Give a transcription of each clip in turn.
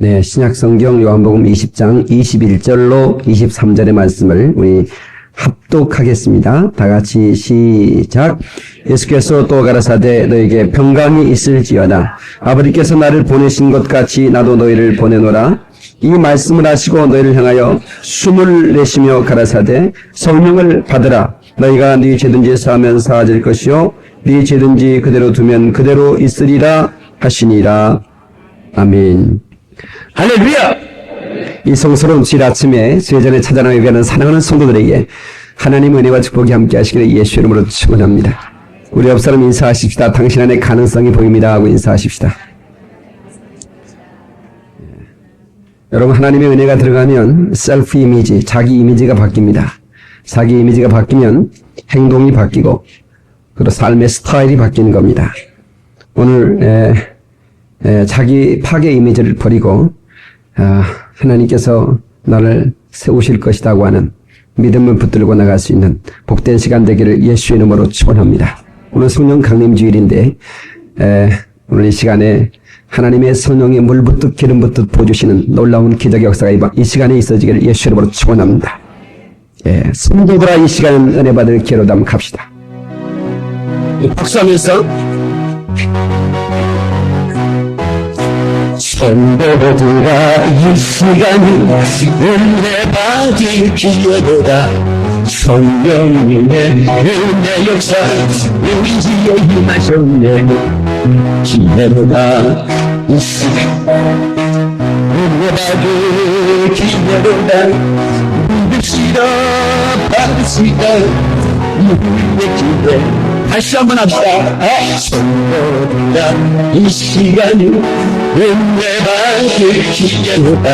네, 신약성경 요한복음 20장 21절로 23절의 말씀을 우리 합독하겠습니다. 다 같이 시작. 예수께서 또 가라사대 너에게 평강이 있을지어다. 아버지께서 나를 보내신 것 같이 나도 너희를 보내노라. 이 말씀을 하시고 너희를 향하여 숨을 내쉬며 가라사대 성령을 받으라. 너희가 네 죄든지 사하면 사하질 것이요 네 죄든지 그대로 두면 그대로 있으리라 하시니라. 아멘. 할렐루야! 이 성스러운 주일 아침에 세전에 찾아나오게 하는 사랑하는 성도들에게 하나님의 은혜와 축복이 함께 하시기를 예수 이름으로 축원합니다. 우리 옆 사람 인사하십시다. 당신 안에 가능성이 보입니다 하고 인사하십시다. 여러분, 하나님의 은혜가 들어가면 셀프 이미지, 자기 이미지가 바뀝니다. 자기 이미지가 바뀌면 행동이 바뀌고 그리고 삶의 스타일이 바뀌는 겁니다. 오늘 자기 파괴 이미지를 버리고 하나님께서 나를 세우실 것이라고 하는 믿음을 붙들고 나갈 수 있는 복된 시간 되기를 예수의 이름으로 축원합니다. 오늘 성령 강림 주일인데 오늘 이 시간에 하나님의 성령의 물 붓듯 기름 붓듯 부어주시는 놀라운 기적의 역사가 이 시간에 있어지기를 예수의 이름으로 축원합니다. 성도들아 이 시간은 은혜 받을 기회로 한번 갑시다. 박수하면서 성도들아 이 시간은 은혜 받을 기회로다. 성령님의 은혜 역사 우리지에 임하셨네. 기회로다. 이 시간 은혜 받을 기회로다. 믿으시라 받으시라 우리의 기회. 다시 한번 합시다. 성도들아 이 시간은 은혜 받을 기회로다.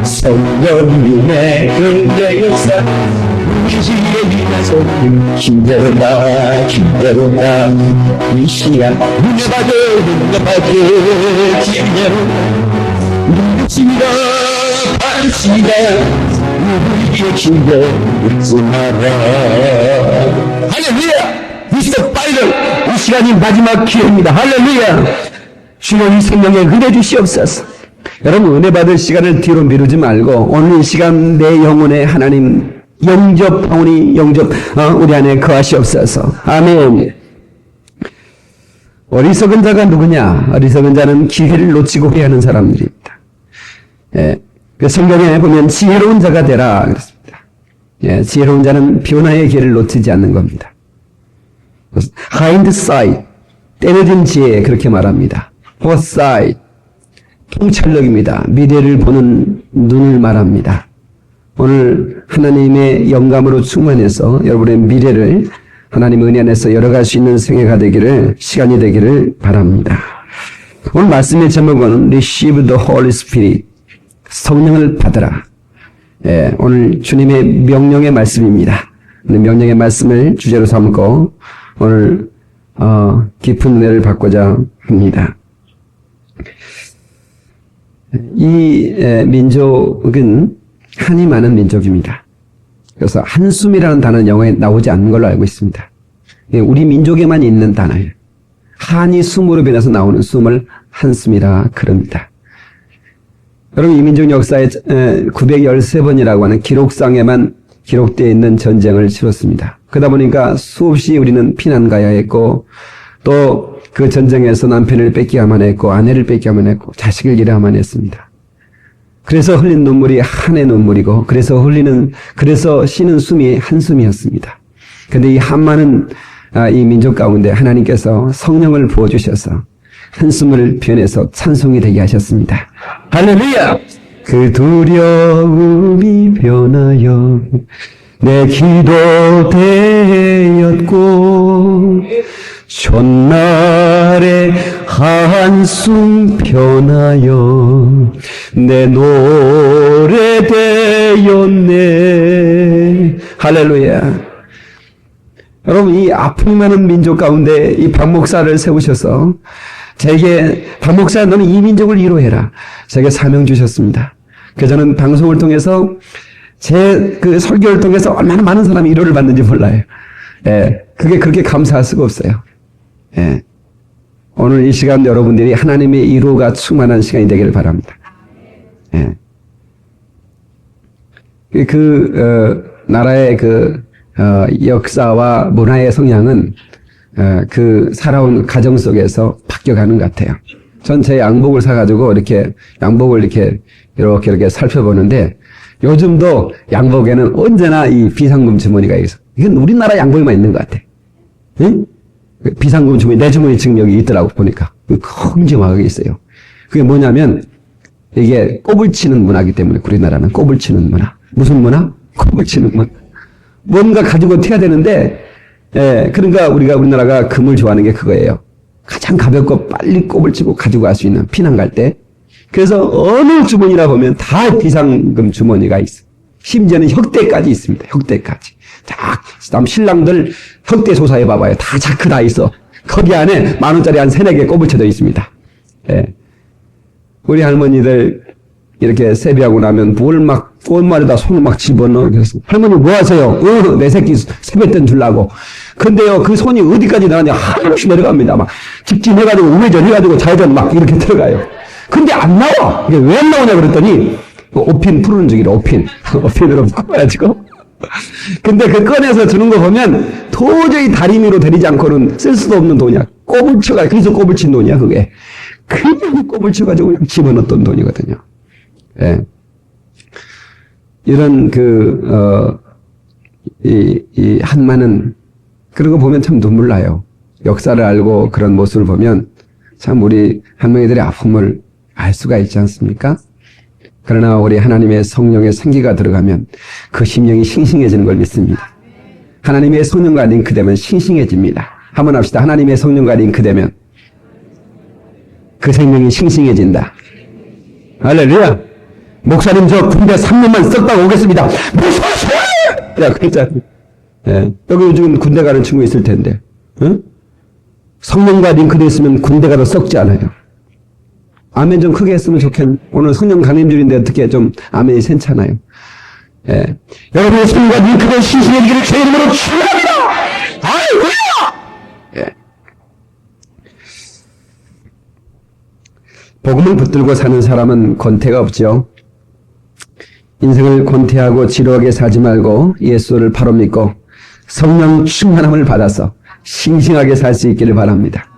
성령님의 은혜 역사 우리 집에 임하소서. 기회로다 기회로다. 이 시간 은혜 받을 기회로 믿으시라 받으시라 우리의 기회 잊지 마라. 할렐루야. 이 시간이 마지막 기회입니다. 할렐루야. 주여 이 생명에 은혜 주시옵소서. 여러분, 은혜 받을 시간을 뒤로 미루지 말고 오늘 이 시간 내 영혼에 하나님 영접하오니 우리 안에 거하시옵소서. 아멘. 어리석은 자가 누구냐? 어리석은 자는 기회를 놓치고 후회하는 사람들입니다. 그 성경에 보면 지혜로운 자가 되라 그랬습니다. 지혜로운 자는 변화의 기회를 놓치지 않는 겁니다. hindsight, 때려진 지혜 그렇게 말합니다. foresight, 통찰력입니다. 미래를 보는 눈을 말합니다. 오늘 하나님의 영감으로 충만해서 여러분의 미래를 하나님의 은혜 안에서 열어갈 수 있는 생애가 되기를, 시간이 되기를 바랍니다. 오늘 말씀의 제목은 Receive the Holy Spirit, 성령을 받으라. 오늘 주님의 명령의 말씀입니다. 명령의 말씀을 주제로 삼고 오늘 깊은 은혜를 받고자 합니다. 이 민족은 한이 많은 민족입니다. 그래서 한숨이라는 단어는 영어에 나오지 않는 걸로 알고 있습니다. 우리 민족에만 있는 단어예요. 한이 숨으로 변해서 나오는 숨을 한숨이라 그럽니다. 여러분, 이 민족 역사에 913번이라고 하는 기록상에만 기록되어 있는 전쟁을 치렀습니다. 그러다 보니까 수없이 우리는 피난 가야 했고 또 그 전쟁에서 남편을 뺏겨야만 했고 아내를 뺏겨야만 했고 자식을 잃어야만 했습니다. 그래서 흘린 눈물이 한의 눈물이고 그래서 쉬는 숨이 한숨이었습니다. 그런데 이 한 많은 이 민족 가운데 하나님께서 성령을 부어주셔서 한숨을 변해서 찬송이 되게 하셨습니다. 할렐루야! 그 두려움이 변하여 내 기도 되었고 전날의 한숨 변하여 내 노래 되었네. 할렐루야. 여러분, 이 아픔이 많은 민족 가운데 이 박 목사를 세우셔서 박 목사 너는 이 민족을 위로해라. 제게 사명 주셨습니다. 그래서 저는 방송을 통해서 제 그 설교를 통해서 얼마나 많은 사람이 위로를 받는지 몰라요. 그게 그렇게 감사할 수가 없어요. 오늘 이 시간 여러분들이 하나님의 위로가 충만한 시간이 되기를 바랍니다. 예. 나라의 역사와 문화의 성향은 그 살아온 가정 속에서 바뀌어가는 것 같아요. 전 제 양복을 사가지고 양복을 이렇게 살펴보는데 요즘도 양복에는 언제나 이 비상금 주머니가 있어. 이건 우리나라 양복에만 있는 것 같아. 응? 비상금 주머니, 내 주머니 지금 여기 있더라고 보니까. 큼지막하게 있어요. 그게 뭐냐면 이게 꼽을 치는 문화이기 때문에 우리나라는 꼽을 치는 문화. 무슨 문화? 꼽을 치는 문화. 뭔가 가지고 튀어야 되는데, 그러니까 우리나라가 금을 좋아하는 게 그거예요. 가장 가볍고 빨리 꼽을 치고 가지고 갈 수 있는 피난 갈 때. 그래서 어느 주머니라 보면 다 비상금 주머니가 있어. 심지어는 혁대까지 있습니다. 혁대까지. 자, 남 신랑들 혁대 조사해 봐봐요. 다 자크 다 있어. 거기 안에 10,000원짜리 한 3-4개 꼽을쳐져 있습니다. 예. 우리 할머니들 이렇게 세배하고 나면 뭘 막 꽃말에다 손을 막 집어넣어. 그래서 할머니 뭐 하세요? 내 새끼 세뱃돈 주려고. 근데요, 그 손이 어디까지 나가냐? 한없이 내려갑니다. 막 직진해가지고 우회전 해가지고 좌회전 막 이렇게 들어가요. 근데 안 나와. 이게 왜 안 나오냐 그랬더니 오핀 푸르는 중이라 오핀. 오핀으로 바꿔가지고. 근데 그 꺼내서 주는 거 보면 도저히 다리미로 데리지 않고는 쓸 수도 없는 돈이야. 꼽을 쳐가 그래서 꼽을 친 돈이야 그게. 그냥 꼽을 쳐가지고 그냥 집어넣었던 돈이거든요. 예. 이런 이 한마는 그런 거 보면 참 눈물 나요. 역사를 알고 그런 모습을 보면 참 우리 할머니들의 아픔을 알 수가 있지 않습니까? 그러나 우리 하나님의 성령의 생기가 들어가면 그 심령이 싱싱해지는 걸 믿습니다. 하나님의 성령과 링크되면 싱싱해집니다. 한번 합시다. 하나님의 성령과 링크되면 그 생명이 싱싱해진다. 할렐루야. 목사님 저 군대 3년만 썼다가 오겠습니다. 무슨 소리야! 그랬잖아. 예. 여기 요즘 군대 가는 친구 있을 텐데. 응? 성령과 링크되어 있으면 군대 가도 썩지 않아요. 아멘 좀 크게 했으면 좋겠네. 오늘 성령 강림줄인데 어떻게 좀 아멘이 센잖아요. 예. 여러분의 성령과 링크된 신신의 제 이름으로 축원합니다. 할렐루야! 예. 복음을 붙들고 사는 사람은 권태가 없죠. 인생을 권태하고 지루하게 살지 말고 예수를 바로 믿고 성령 충만함을 받아서 싱싱하게 살 수 있기를 바랍니다.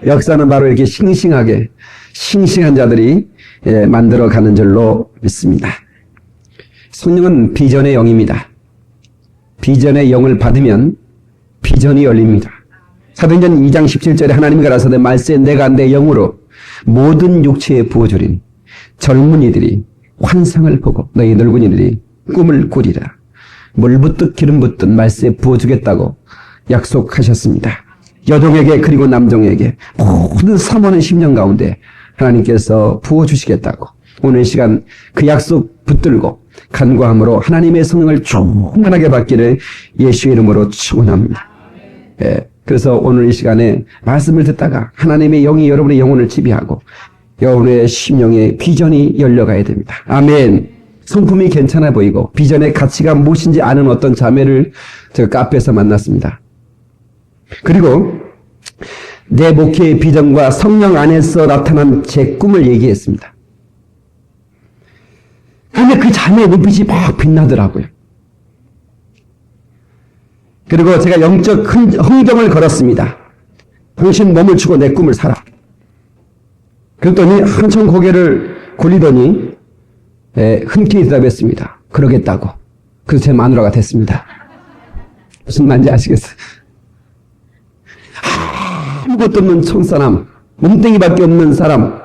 역사는 바로 이렇게 싱싱한 자들이 만들어가는 줄로 믿습니다. 성령은 비전의 영입니다. 비전의 영을 받으면 비전이 열립니다. 사도행전 2장 17절에 하나님이 가라사대 말세 내가 내 영으로 모든 육체에 부어주리니 젊은이들이 환상을 보고 너희 늙은이들이 꿈을 꾸리라. 물 붓듯 기름 붓듯 말세에 부어주겠다고 약속하셨습니다. 여종에게 그리고 남종에게 모든 사모하는 심령 가운데 하나님께서 부어주시겠다고 오늘 이 시간 그 약속 붙들고 간구함으로 하나님의 성령을 충만하게 받기를 예수의 이름으로 축원합니다. 예, 그래서 오늘 이 시간에 말씀을 듣다가 하나님의 영이 여러분의 영혼을 지배하고 여러분의 심령에 비전이 열려가야 됩니다. 아멘. 성품이 괜찮아 보이고 비전의 가치가 무엇인지 아는 어떤 자매를 제가 카페에서 만났습니다. 그리고 내 목회의 비전과 성령 안에서 나타난 제 꿈을 얘기했습니다. 근데 그 자매의 눈빛이 막 빛나더라고요. 그리고 제가 영적 흥정을 걸었습니다. 당신 몸을 주고 내 꿈을 살아. 그랬더니 한참 고개를 굴리더니 흔쾌히 대답했습니다. 그러겠다고. 그래서 제 마누라가 됐습니다. 무슨 말인지 아시겠어요? 아무것도 없는 촌사람, 몸뚱이밖에 없는 사람,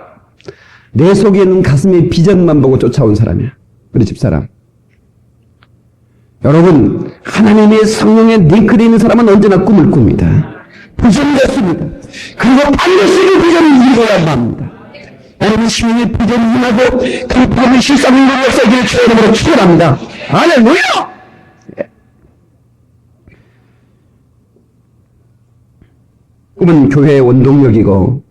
내 속에 있는 가슴의 비전만 보고 쫓아온 사람이야. 우리 집사람. 여러분, 하나님의 성령에 링크되어 있는 사람은 언제나 꿈을 꿉니다. 비전이 있습니다. 그리고 반드시 그 비전을 이루어야 합니다. 여러분 심령의 비전이 임하고 그 복음의 실상을 역사기를 주의 이름으로 축원합니다. 할렐루야! 꿈은 교회의 원동력이고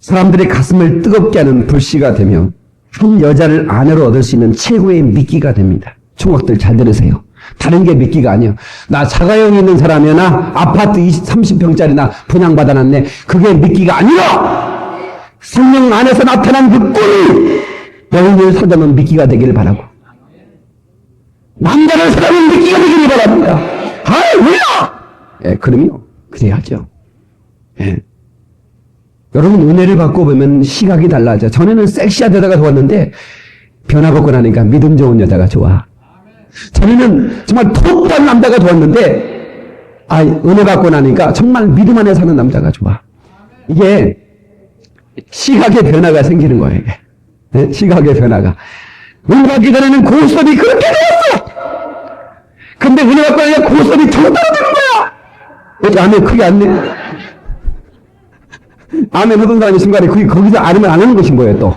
사람들의 가슴을 뜨겁게 하는 불씨가 되며 한 여자를 아내로 얻을 수 있는 최고의 미끼가 됩니다. 총각들 잘 들으세요. 다른 게 미끼가 아니야. 나 자가용이 있는 사람이야. 나 아파트 30평짜리 나 분양받아놨네. 그게 미끼가 아니라 성령 안에서 나타난 그 꿀이 영혼을 사자는 미끼가 되기를 바라고, 남자를 사랑하는 미끼가 되기를 바랍니다. 할렐루야! 예, 그럼요. 그래야죠. 예. 여러분, 은혜를 받고 보면 시각이 달라져. 전에는 섹시한 여자가 좋았는데 변화받고 나니까 믿음 좋은 여자가 좋아. 전에는 정말 톱한 남자가 좋았는데 은혜 받고 나니까 정말 믿음 안에 사는 남자가 좋아. 이게 시각의 변화가 생기는 거예요. 이게. 네? 시각의 변화가. 은혜 받기 전에는 고스톱이 그렇게 되었어. 근데 은혜 받고 나니까 고스톱이 더 떨어지는 거야. 아멘 크게 안 내. 아멘 하던 사람이 순간에 거기서 아멘을 안 하는 것인 거예요 또.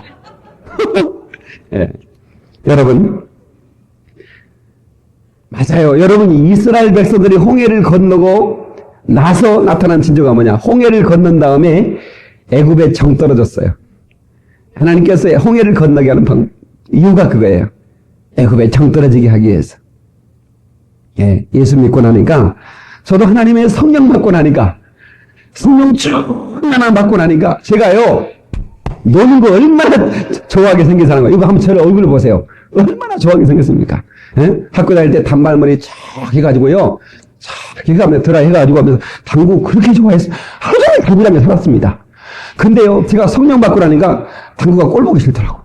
네. 여러분, 맞아요. 여러분, 이스라엘 백성들이 홍해를 건너고 나서 나타난 징조가 뭐냐? 홍해를 건넌 다음에 애굽에 정 떨어졌어요. 하나님께서 홍해를 건너게 하는 이유가 그거예요. 애굽에 정 떨어지게 하기 위해서. 예, 예수 믿고 나니까, 저도 하나님의 성령 받고 나니까, 성령 쭉 하나 받고 나니까 제가요 노는 거 얼마나 좋아하게 생긴 사람 거예요. 이거 한번 제 얼굴을 보세요. 얼마나 좋아하게 생겼습니까? 예? 학교 다닐 때 단발머리 쫙 해가지고요, 쫙 해가면서 드라이 해가지고 하면서 당구 그렇게 좋아했어요. 하루 종일 당구장에 살았습니다. 근데요, 제가 성령 받고 나니까 당구가 꼴 보기 싫더라고.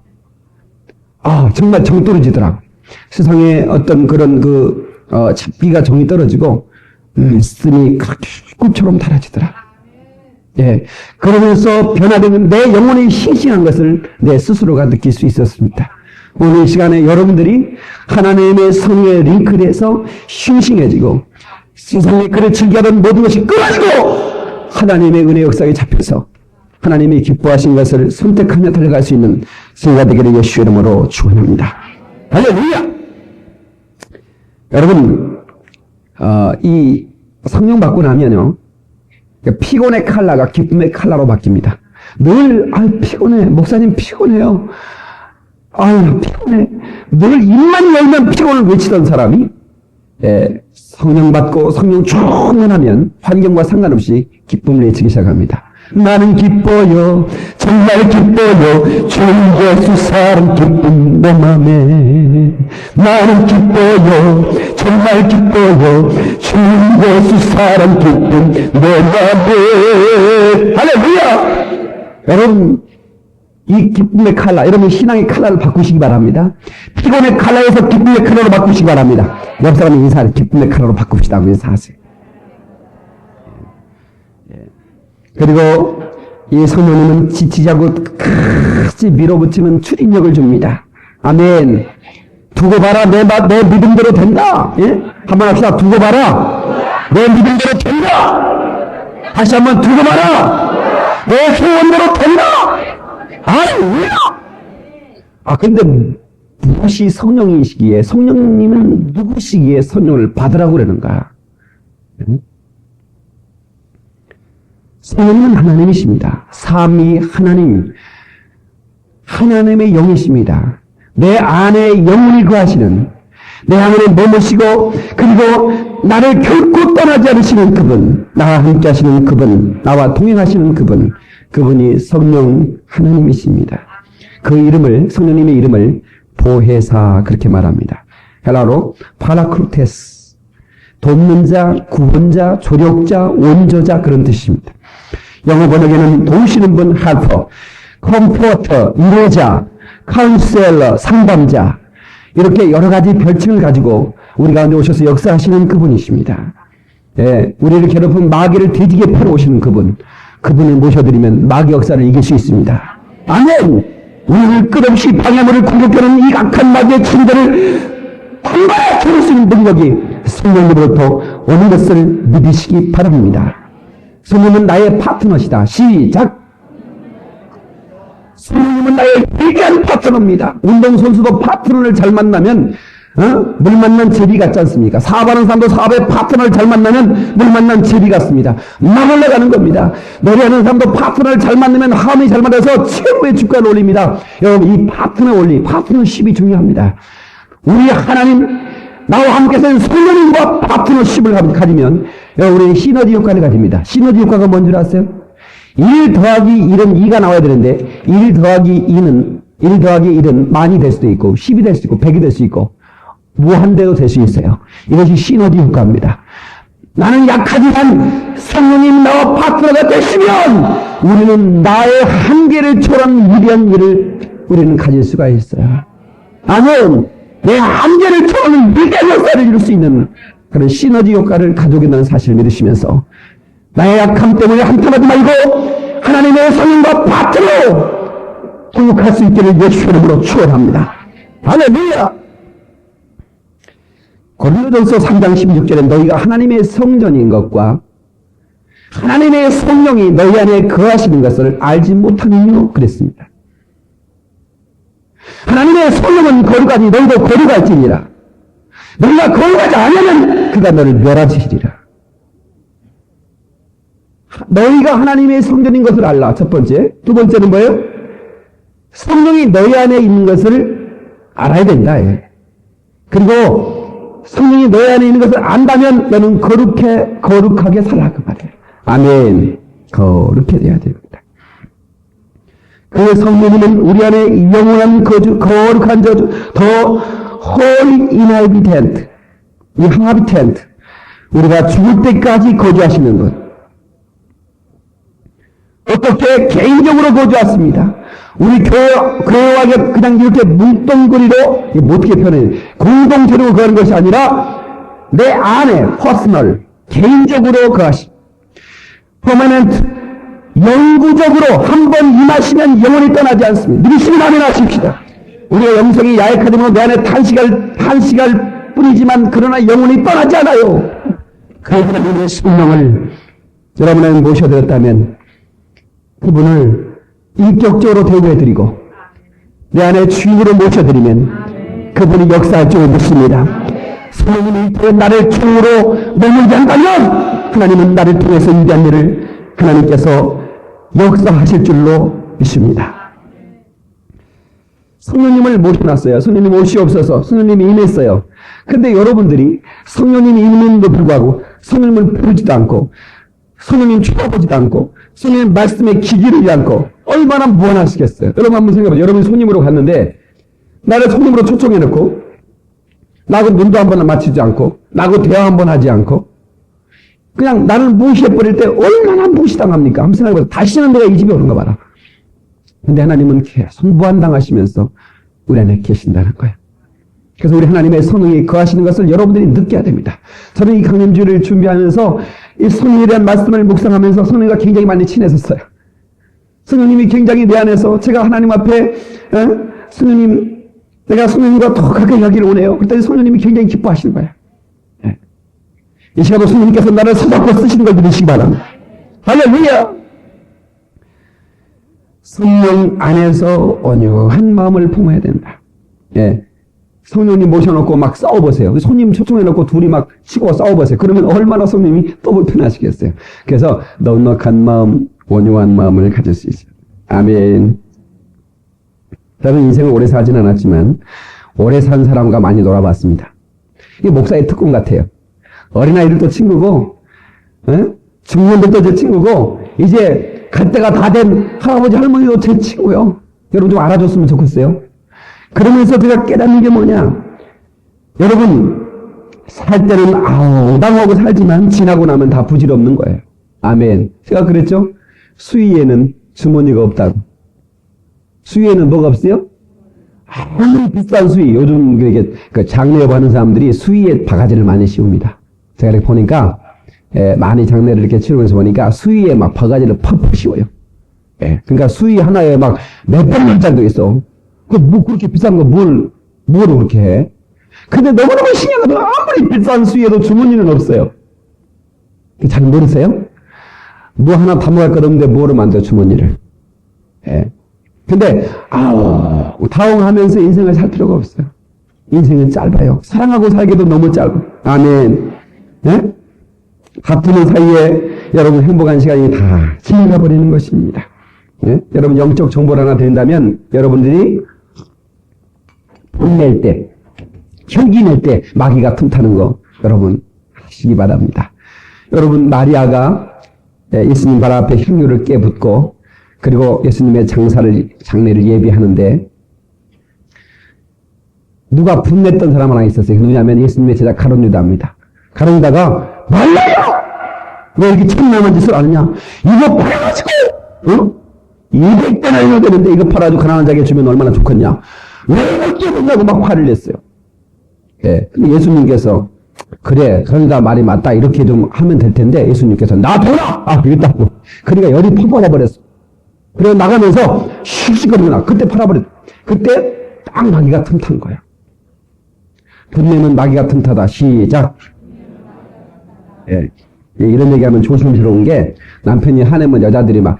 정말 정 떨어지더라고. 세상에 어떤 그런 잡기가 정이 떨어지고 말씀이 그렇게 꿈처럼 달아지더라. 예, 그러면서 변화되는 내 영혼이 싱싱한 것을 내 스스로가 느낄 수 있었습니다. 오늘 이 시간에 여러분들이 하나님의 성령에 링크돼서 싱싱해지고 세상에 그를 즐겨하던 모든 것이 끊어지고 하나님의 은혜 역사에 잡혀서 하나님이 기뻐하신 것을 선택하며 달려갈 수 있는 승리가 되기를 예수의 이름으로 축원합니다. 할렐루야! 여러분, 이 성령 받고 나면요, 피곤의 칼라가 기쁨의 칼라로 바뀝니다. 늘 피곤해. 목사님 피곤해요. 피곤해. 늘 입만 열면 피곤을 외치던 사람이 성령 받고 성령 충만하면 환경과 상관없이 기쁨을 외치기 시작합니다. 나는 기뻐요. 정말 기뻐요. 주 예수 사랑 기쁨 내 맘에. 나는 기뻐요. 정말 기뻐요. 주 예수 사랑 기쁨 내 맘에. 할렐루야! 여러분, 이 기쁨의 칼라, 여러분 신앙의 칼라를 바꾸시기 바랍니다. 피곤의 칼라에서 기쁨의 칼라로 바꾸시기 바랍니다. 옆 사람이 인사를 기쁨의 칼라로 바꿉시다 하고 인사하세요. 그리고 이 성령님은 지치지 않고 끝까지 밀어붙이는 추진력을 줍니다. 아멘. 두고 봐라. 내 믿음대로 된다. 예? 한번 합시다. 두고 봐라. 내 믿음대로 된다. 다시 한번 두고 봐라. 내 소원대로 된다. 할렐루야. 근데 무엇이 성령이시기에, 성령님은 누구시기에 성령을 받으라고 그러는가? 성령님은 하나님이십니다. 삼위 하나님, 하나님의 영이십니다. 내 안에 영혼이 거하시는, 내 안에 머무시고 그리고 나를 결코 떠나지 않으시는 그분, 나와 함께 하시는 그분, 나와 동행하시는 그분, 그분이 성령 하나님이십니다. 그 이름을, 성령님의 이름을 보혜사 그렇게 말합니다. 헬라로 파라크루테스, 돕는 자, 구원자, 조력자, 원조자 그런 뜻입니다. 영어 번역에는 도우시는 분, 헬퍼, 컴포터, 위로자, 카운셀러, 상담자, 이렇게 여러 가지 별칭을 가지고 우리 가운데 오셔서 역사하시는 그분이십니다. 예, 우리를 괴롭힌 마귀를 뒤지게 펴오시는 그분, 그분을 모셔드리면 마귀 역사를 이길 수 있습니다. 아멘! 우리를 끝없이 방해물을 공격하는 이 악한 마귀의 침대를 한번에 겨룰 수 있는 능력이 성령님으로부터 오는 것을 믿으시기 바랍니다. 성령님은 나의 파트너시다. 시작! 성령님은 나의 위대한 파트너입니다. 운동선수도 파트너를 잘 만나면 물 만난 제비 같지 않습니까? 사업하는 사람도 사업의 파트너를 잘 만나면 물 만난 제비 같습니다. 막 올라가는 겁니다. 노래하는 사람도 파트너를 잘 만나면 화음이 잘 맞아서 최고의 주가를 올립니다. 여러분, 이 파트너 원리, 파트너십이 중요합니다. 우리 하나님, 나와 함께 된 성령님과 파트너십을 가지면 우리는 시너지 효과를 가집니다. 시너지 효과가 뭔 줄 아세요? 1 더하기 1은 2가 나와야 되는데 1 더하기 1은 만이 될 수도 있고 10이 될 수 있고 100이 될 수 있고 무한대로 될 수 있어요. 이것이 시너지 효과입니다. 나는 약하지만 성령님 나와 파트너가 되시면 우리는 나의 한계를 초월한 위대한 일을 우리는 가질 수가 있어요. 아멘. 내 한계를 초월하는 위대한 역사를 이룰 수 있는 그런 시너지 효과를 가지고 있다는 사실을 믿으시면서 나의 약함 때문에 한탄하지 말고 하나님의 성령과 파트너로 통역할 수 있기를 예수의 이름으로 축원합니다. 할렐루야. 고린도전서 3장 16절에 너희가 하나님의 성전인 것과 하나님의 성령이 너희 안에 거하시는 것을 알지 못하느뇨 그랬습니다. 하나님의 성령은 거룩하니 너희도 거룩할지니라. 너희가 거룩하지 않으면 그가 너를 멸하시리라. 너희가 하나님의 성전인 것을 알라. 첫 번째. 두 번째는 뭐예요? 성령이 너희 안에 있는 것을 알아야 된다. 그리고 성령이 너희 안에 있는 것을 안다면 너는 거룩하게 살아 그 말이에요. 아멘. 거룩해 돼야 됩니다. 그 성령님은 우리 안에 영원한 거주, 거룩한 저주, 더 holy inhabitant, inhabitant, 우리가 죽을 때까지 거주하시는 것. 어떻게 개인적으로 거주했습니다. 우리 교회와 그냥 이렇게 뭉뚱그리로, 어떻게 표현해요? 공동체로 거하는 것이 아니라 내 안에 퍼스널, 개인적으로 거하시. 퍼머넌트, 영구적으로 한 번 임하시면 영원히 떠나지 않습니다. 믿으시면 아멘 하십시다. 우리가 영성이 야약하지만 내 안에 탄식할 뿐이지만 그러나 영원히 떠나지 않아요. 그 하나님의 성령을 여러분에게 모셔드렸다면 그분을 인격적으로 대우해드리고 내 안에 주인으로 모셔드리면 그분이 역사할 줄 믿습니다. 성령님이 나를 주로 머물게 한다면 하나님은 나를 통해서 위대한 일을 하나님께서 역사하실 줄로 믿습니다. 성령님을 모셔놨어요. 성령님 오시옵소서. 성령님이 임했어요. 근데 여러분들이 성령님이 임했는데도 불구하고 성령님을 부르지도 않고 성령님 쳐다보지도 않고 성령님 말씀에 귀 기르지 않고 얼마나 무한하시겠어요. 여러분 한번 생각해보세요. 여러분이 손님으로 갔는데 나를 손님으로 초청해놓고 나하고 눈도 한 번 맞추지 않고 나하고 대화 한 번 하지 않고 그냥 나를 무시해버릴 때 얼마나 무시당합니까? 한번 생각해보세요. 다시는 내가 이 집에 오는 거 봐라. 근데 하나님은 계속 무한당하시면서 우리 안에 계신다는 거예요. 그래서 우리 하나님의 성령이 거하시는 것을 여러분들이 느껴야 됩니다. 저는 이 강림주를 준비하면서 이 성령에 대한 말씀을 묵상하면서 성령과 굉장히 많이 친해졌어요. 성령님이 굉장히 내 안에서 제가 하나님 앞에 성령님 내가 성령님과 더 가까이 가기를 원해요. 그랬더니 성령님이 굉장히 기뻐하시는 거예요. 이 시간도 성령님께서 나를 손잡고 쓰시는 걸 믿으시기 바랍니다. 할렐루야! 성령 안에서 온유한 마음을 품어야 된다. 성령님 모셔놓고 막 싸워보세요. 손님 초청해놓고 둘이 막 치고 싸워보세요. 그러면 얼마나 성령님이 또 불편하시겠어요. 그래서 넉넉한 마음, 온유한 마음을 가질 수 있어요. 아멘. 저는 인생을 오래 살진 않았지만 오래 산 사람과 많이 놀아봤습니다. 이게 목사의 특권 같아요. 어린아이들도 친구고 중년들도 제 친구고 이제 갈 때가 다 된 할아버지 할머니도 제 친구요. 여러분 좀 알아줬으면 좋겠어요. 그러면서 제가 깨닫는 게 뭐냐. 여러분 살 때는 당하고 살지만 지나고 나면 다 부질없는 거예요. 아멘. 제가 그랬죠. 수위에는 주머니가 없다고. 수위에는 뭐가 없어요? 아무리 비싼 수위. 요즘 그 장례업 하는 사람들이 수위에 바가지를 많이 씌웁니다. 제가 이렇게 보니까 많이 장례를 이렇게 치르면서 보니까 수위에 막 바가지를 팍팍 씌워요. 그러니까 수위 하나에 막 몇백만 원짜리도 있어. 뭐 그렇게 비싼 거 뭐로 그렇게 해? 근데 너무너무 신기한 건 아무리 비싼 수위에도 주머니는 없어요. 잘 모르세요? 뭐 하나 담아갈 것 없는데 뭐로 만들어 주머니를. 근데 당황하면서 인생을 살 필요가 없어요. 인생은 짧아요. 사랑하고 살기도 너무 짧아. 아멘. 다투는 사이에 여러분 행복한 시간이 다 지나가 버리는 것입니다. 여러분 영적 정보를 하나 드린다면 여러분들이 뽐낼 때, 혈기 낼 때 마귀가 틈타는 거 여러분 하시기 바랍니다. 여러분 마리아가 예수님 발 앞에 향유를 깨붓고 그리고 예수님의 장례를 예비하는데 누가 분냈던 사람 하나 있었어요. 누구냐면 예수님의 제자 가룟 유다입니다. 가룟 유다가 말라요! 왜 이렇게 참나만 짓을 안 하냐? 이거 팔아가지고 200대나 되는데 이거 팔아가지고 가난한 자에게 주면 얼마나 좋겠냐? 왜 이렇게 못냐고 막 화를 냈어요. 예. 근데 예수님께서 그래, 그러니까 말이 맞다. 이렇게 좀 하면 될 텐데, 예수님께서, 나 돌아! 아, 그랬다고. 그러니까 열이 팍 받아버렸어. 그래, 나가면서 씩씩거리구나. 그때 팔아버렸어. 그때 딱 마귀가 틈탄 거야. 분내는 마귀가 틈타다. 시작. 예. 이런 얘기하면 조심스러운 게, 남편이 화내면 여자들이 막,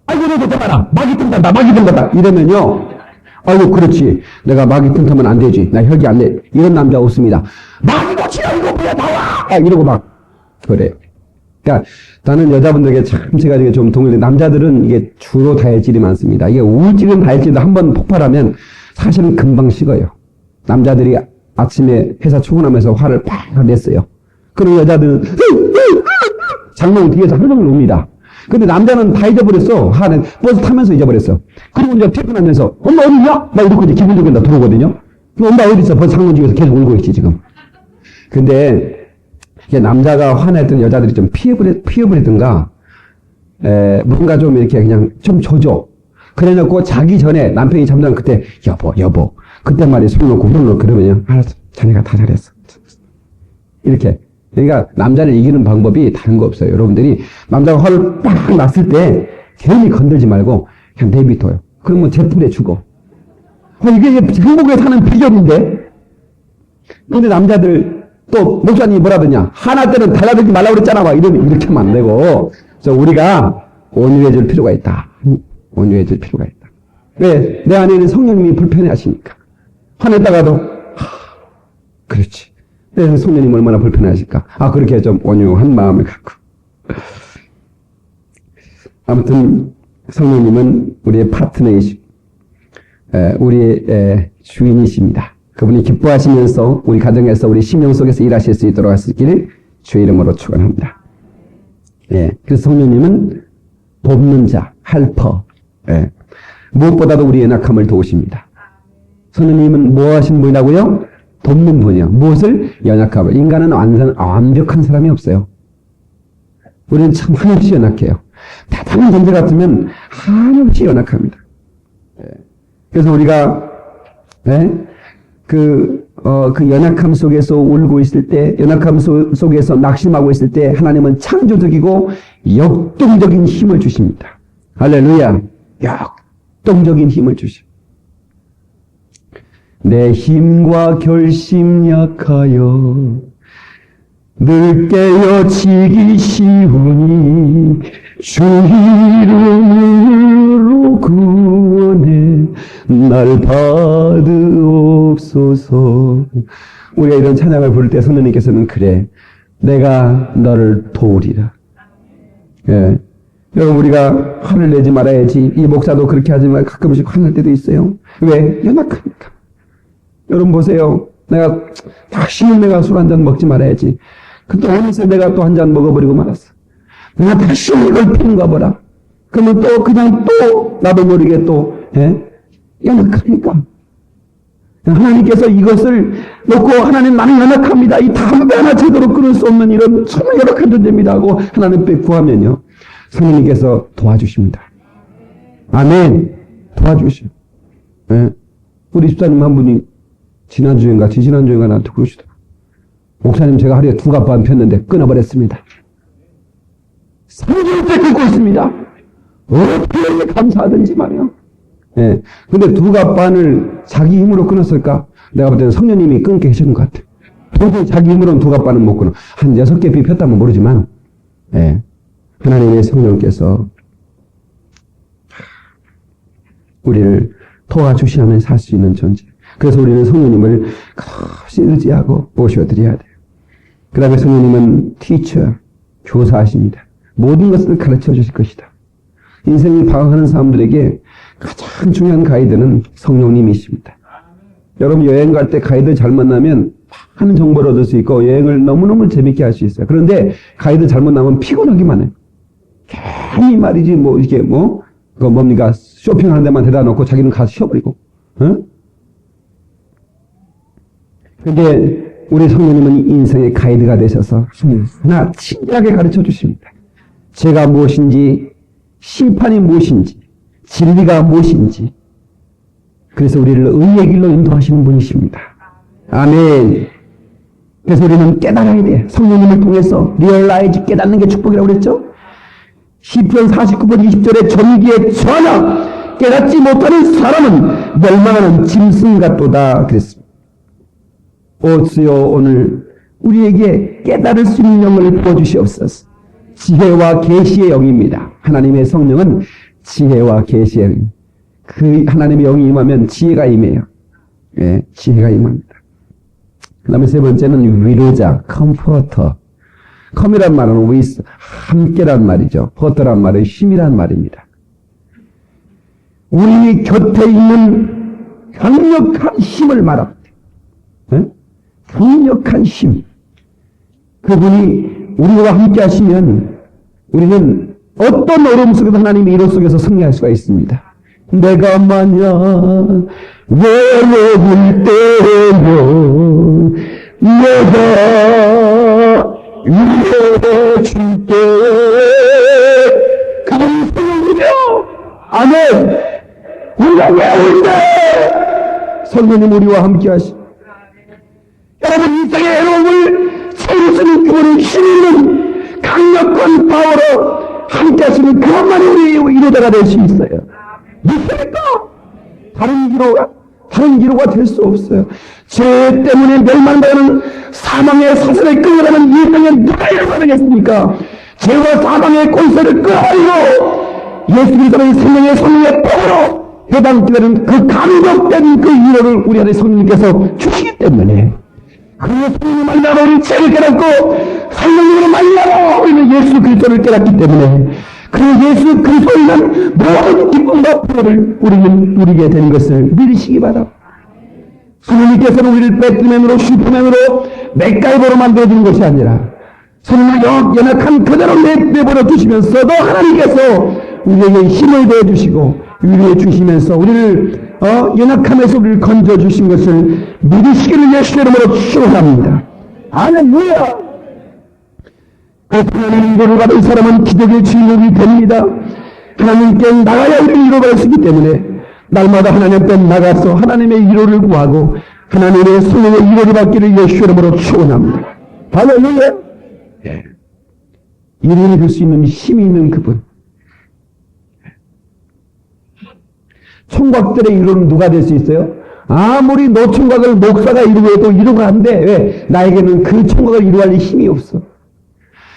아이고, 너도 봐라! 마귀 틈탄다! 마귀 틈탄다! 이러면요, 아이고, 그렇지. 내가 마귀 틈타면 안 되지. 나 혈기 안 돼. 이런 남자 없습니다. 마귀가 치라, 이거 뭐야, 나와! 아, 이러고 막, 그래요. 그러니까, 나는 여자분들에게 참 제가 이게 좀 동일해. 남자들은 이게 주로 다혈질이 많습니다. 이게 우울증은 다혈질도 한번 폭발하면 사실은 금방 식어요. 남자들이 아침에 회사 출근하면서 화를 팍 냈어요. 그리고 여자들은, 장롱 뒤에서 하루 종일 옵니다. 근데 남자는 다 잊어버렸어. 하는 버스 타면서 잊어버렸어. 그리고 이제 퇴근하면서 엄마 어디냐? 막 이러고 이제 기분 좋게 나 들어오거든요. 엄마 어디 있어? 버스 창문 뒤에서 계속 울고 있지 지금. 근데 이게 남자가 화냈던 여자들이 좀 피해버리든가 뭔가 좀 이렇게 그냥 좀 줘줘. 그래놓고 자기 전에 남편이 잠자면 그때 여보 그때 말이 손 놓고 울어놓고 그러면요. 알았어. 자네가 다 잘했어. 이렇게. 그러니까 남자를 이기는 방법이 다른 거 없어요. 여러분들이 남자가 화를 빡 났을 때 괜히 건들지 말고 그냥 내비둬요. 그러면 제풀에 죽어. 이게 행복에 사는 비결인데. 근데 남자들 또 목사님이 뭐라더냐. 화날 때는 달라들지 말라고 그랬잖아. 막 이러면 이렇게 하면 안 되고. 그래서 우리가 온유해질 필요가 있다. 온유해질 필요가 있다. 왜? 내 안에 있는 성령님이 불편해 하시니까. 화냈다가도 그렇지. 네, 성령님 얼마나 불편하실까. 아, 그렇게 좀 온유한 마음을 갖고. 아무튼, 성령님은 우리의 파트너이시고, 우리의 주인이십니다. 그분이 기뻐하시면서 우리 가정에서 우리 심령 속에서 일하실 수 있도록 하시기를 주의 이름으로 축원합니다. 예. 그래서 성령님은 돕는 자, 헬퍼. 예. 무엇보다도 우리의 연약함을 도우십니다. 성령님은 뭐 하신 분이라고요? 돕는 분이요. 무엇을? 연약함을. 인간은 완벽한 사람이 없어요. 우리는 참 한없이 연약해요. 대단한 존재 같으면 한없이 연약합니다. 그래서 우리가 그 연약함 속에서 울고 있을 때, 연약함 속에서 낙심하고 있을 때 하나님은 창조적이고 역동적인 힘을 주십니다. 할렐루야. 역동적인 힘을 주십니다. 내 힘과 결심 약하여 늘 깨어지기 쉬우니 주 이름으로 구원해 날 받으옵소서. 우리가 이런 찬양을 부를 때 성령님께서는 그래 내가 너를 도우리라. 예. 여러분 우리가 화를 내지 말아야지. 이 목사도 그렇게 하지만 가끔씩 화날 때도 있어요. 왜? 연약하니까. 여러분 보세요. 다시 내가 술 한 잔 먹지 말아야지. 근데 어느새 내가 또 한 잔 먹어버리고 말았어. 내가 다시 이걸 피는가 보라. 그러면 또 그냥 또 나도 모르게 또 연약하니까. 하나님께서 이것을 놓고 하나님 나는 연약합니다. 이 담배 하나 제대로 끊을 수 없는 이런 정말 연약한 존재입니다 하고 하나님 께 구하면요. 성령님께서 도와주십니다. 아멘. 도와주시오. 우리 집사님 한 분이 지난주인가 지지난주인가 나한테 그러시더라고요. 목사님 제가 하루에 2갑반 폈는데 끊어버렸습니다. 3주째 끊고 있습니다. 어떻게 감사하든지 말이요. 예. 근데 2갑반을 자기 힘으로 끊었을까? 내가 볼 때는 성령님이 끊게 해주는 것 같아. 도저히 자기 힘으로는 2갑반은 못 끊어. 한 6개 폈다면 모르지만, 예. 하나님의 성령께서 우리를 도와주시면 살 수 있는 존재. 그래서 우리는 성령님을 끝없이 의지하고 모셔드려야 돼요. 그 다음에 성령님은 티처, 교사하십니다. 모든 것을 가르쳐 주실 것이다. 인생을 방황하는 사람들에게 가장 중요한 가이드는 성령님이십니다. 여러분 여행 갈 때 가이드 잘 만나면 많은 정보를 얻을 수 있고 여행을 너무너무 재밌게 할 수 있어요. 그런데 가이드 잘못 나면 피곤하기만 해요. 괜히 말이지, 뭐, 이렇게 뭐, 그 뭡니까, 쇼핑하는 데만 대다 놓고 자기는 가서 쉬어버리고, 응? 근데 우리 성도님은 인생의 가이드가 되셔서 하나 친절하게 가르쳐 주십니다. 죄가 무엇인지, 심판이 무엇인지, 진리가 무엇인지. 그래서 우리를 의의 길로 인도하시는 분이십니다. 아멘. 그래서 우리는 깨달아야 돼. 성령님을 통해서 리얼라이즈 깨닫는 게 축복이라고 그랬죠? 시편 49편 20절에 전기에 전하 깨닫지 못하는 사람은 멸망하는 짐승 같도다 그랬습니다. 오 주여, 오늘 우리에게 깨달을 수 있는 영을 부어주시옵소서. 지혜와 계시의 영입니다. 하나님의 성령은 지혜와 계시의 영. 그 하나님의 영이 임하면 지혜가 임해요. 예, 지혜가 임합니다. 그 다음에 세 번째는 위로자, 컴포터. 컴이란 말은 with, 함께란 말이죠. 퍼터란 말은 힘이란 말입니다. 우리 곁에 있는 강력한 힘을 말합니다. 예? 강력한 힘. 그분이 우리와 함께 하시면 우리는 어떤 어려움 속에서 하나님의 위로 속에서 승리할 수가 있습니다. 내가 만약 외로울 때요 내가 위로해 줄게. 그분이 성령이며 아멘. 우리가 외로울 때 성령님 우리와 함께 하시. 여러분 인생의 외로움을 채울 수 있는 그분의 힘 있는 강력한 파워로 함께 하시는 그것만이 우리의 위로자가 될 수 있어요. 믿습니까? 다른 기로가 될 수 없어요. 죄 때문에 멸망당하는 사망의 사슬에 끌려가는 이 땅에 누가 일어나겠습니까? 죄와 사망의 권세를 끌어가지고 예수 그리스도의 생명의 성령의 법으로 해방되는 그 감격된 그 위로를 우리 안에 성령님께서 주시기 때문에 그 성령을 만나고 우리는 죄를 깨닫고 성령님으로 만나고 우리는 예수 그리스도를 깨닫기 때문에 그 예수 그리스도에 있는 모든 기쁨과 풍요를 우리는 누리게 되는 것을 믿으시기 바랍니다. 성령님께서는 우리를 배트맨으로 슈퍼맨으로 맥가이버로 만들어주는 것이 아니라 성령을 연약한 그대로 내버려 두시면서도 하나님께서 우리에게 힘을 더해주시고 위로해 주시면서 우리를 연약함에서 우리를 건져주신 것을 믿으시기를 예수의 이름으로 축원합니다. 할렐루야. 하나님 위로를 받은 사람은 기적의 주인공이 됩니다. 하나님께 나가야 우리를 위로받을 수 있기 때문에 날마다 하나님 앞에 나가서 하나님의 위로를 구하고 하나님의 성령의 위로를 받기를 예수의 이름으로 축원합니다. 할렐루야. 예. 위로를 줄 수 있는 힘이 있는 그분. 총각들의 위로는 누가 될 수 있어요? 아무리 노총각을 목사가 이루어도 위로가 안 돼. 왜? 나에게는 그 총각을 위로할 힘이 없어.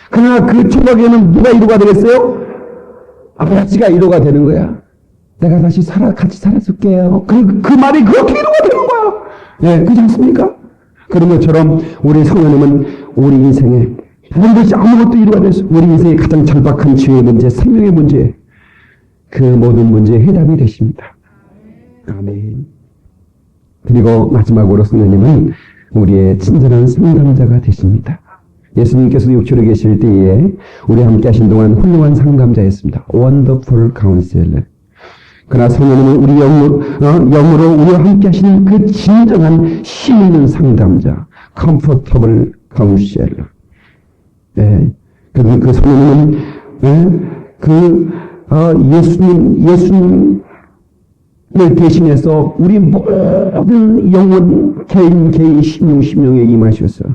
그러나 그 총각에는 누가 위로가 되겠어요? 아버지가 위로가 되는 거야. 내가 다시 같이 살아줄게요. 그 말이 그렇게 위로가 되는 거야. 예, 그렇지 않습니까? 그런 것처럼 우리 성령님은 우리 인생에 다른 것이 아무것도 위로가 될 수 없어. 우리 인생의 가장 절박한 죄의 문제, 생명의 문제, 그 모든 문제의 해답이 되십니다. 아멘. 그리고 마지막으로 성령님은 우리의 친절한 상담자가 되십니다. 예수님께서도 육체로 계실 때에 우리와 함께 하신 동안 훌륭한 상담자였습니다. 원더풀 카운셀러. 그러나 성령님은 우리 영으로 우리와 함께 하시는 그 진정한 힘 있는 상담자, 컴포터블 카운셀러. 예. 그 성령님은 예수님을 대신해서 우리 모든 영혼 개인 심령에 임하셔서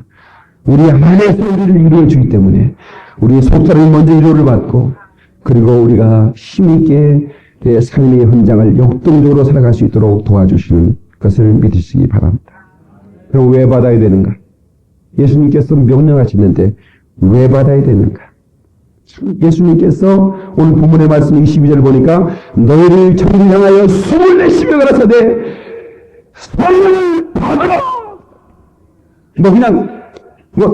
우리 안에서 우리를 위로해 주기 때문에 우리의 속사람이 먼저 위로를 받고 그리고 우리가 힘있게 삶의 현장을 역동적으로 살아갈 수 있도록 도와주시는 것을 믿으시기 바랍니다. 그럼 왜 받아야 되는가? 예수님께서 명령하시는데 왜 받아야 되는가? 예수님께서 오늘 본문의 말씀 22절을 보니까 너희를 저를 향하여 24시며 가라사대 성령을 받아라. 그냥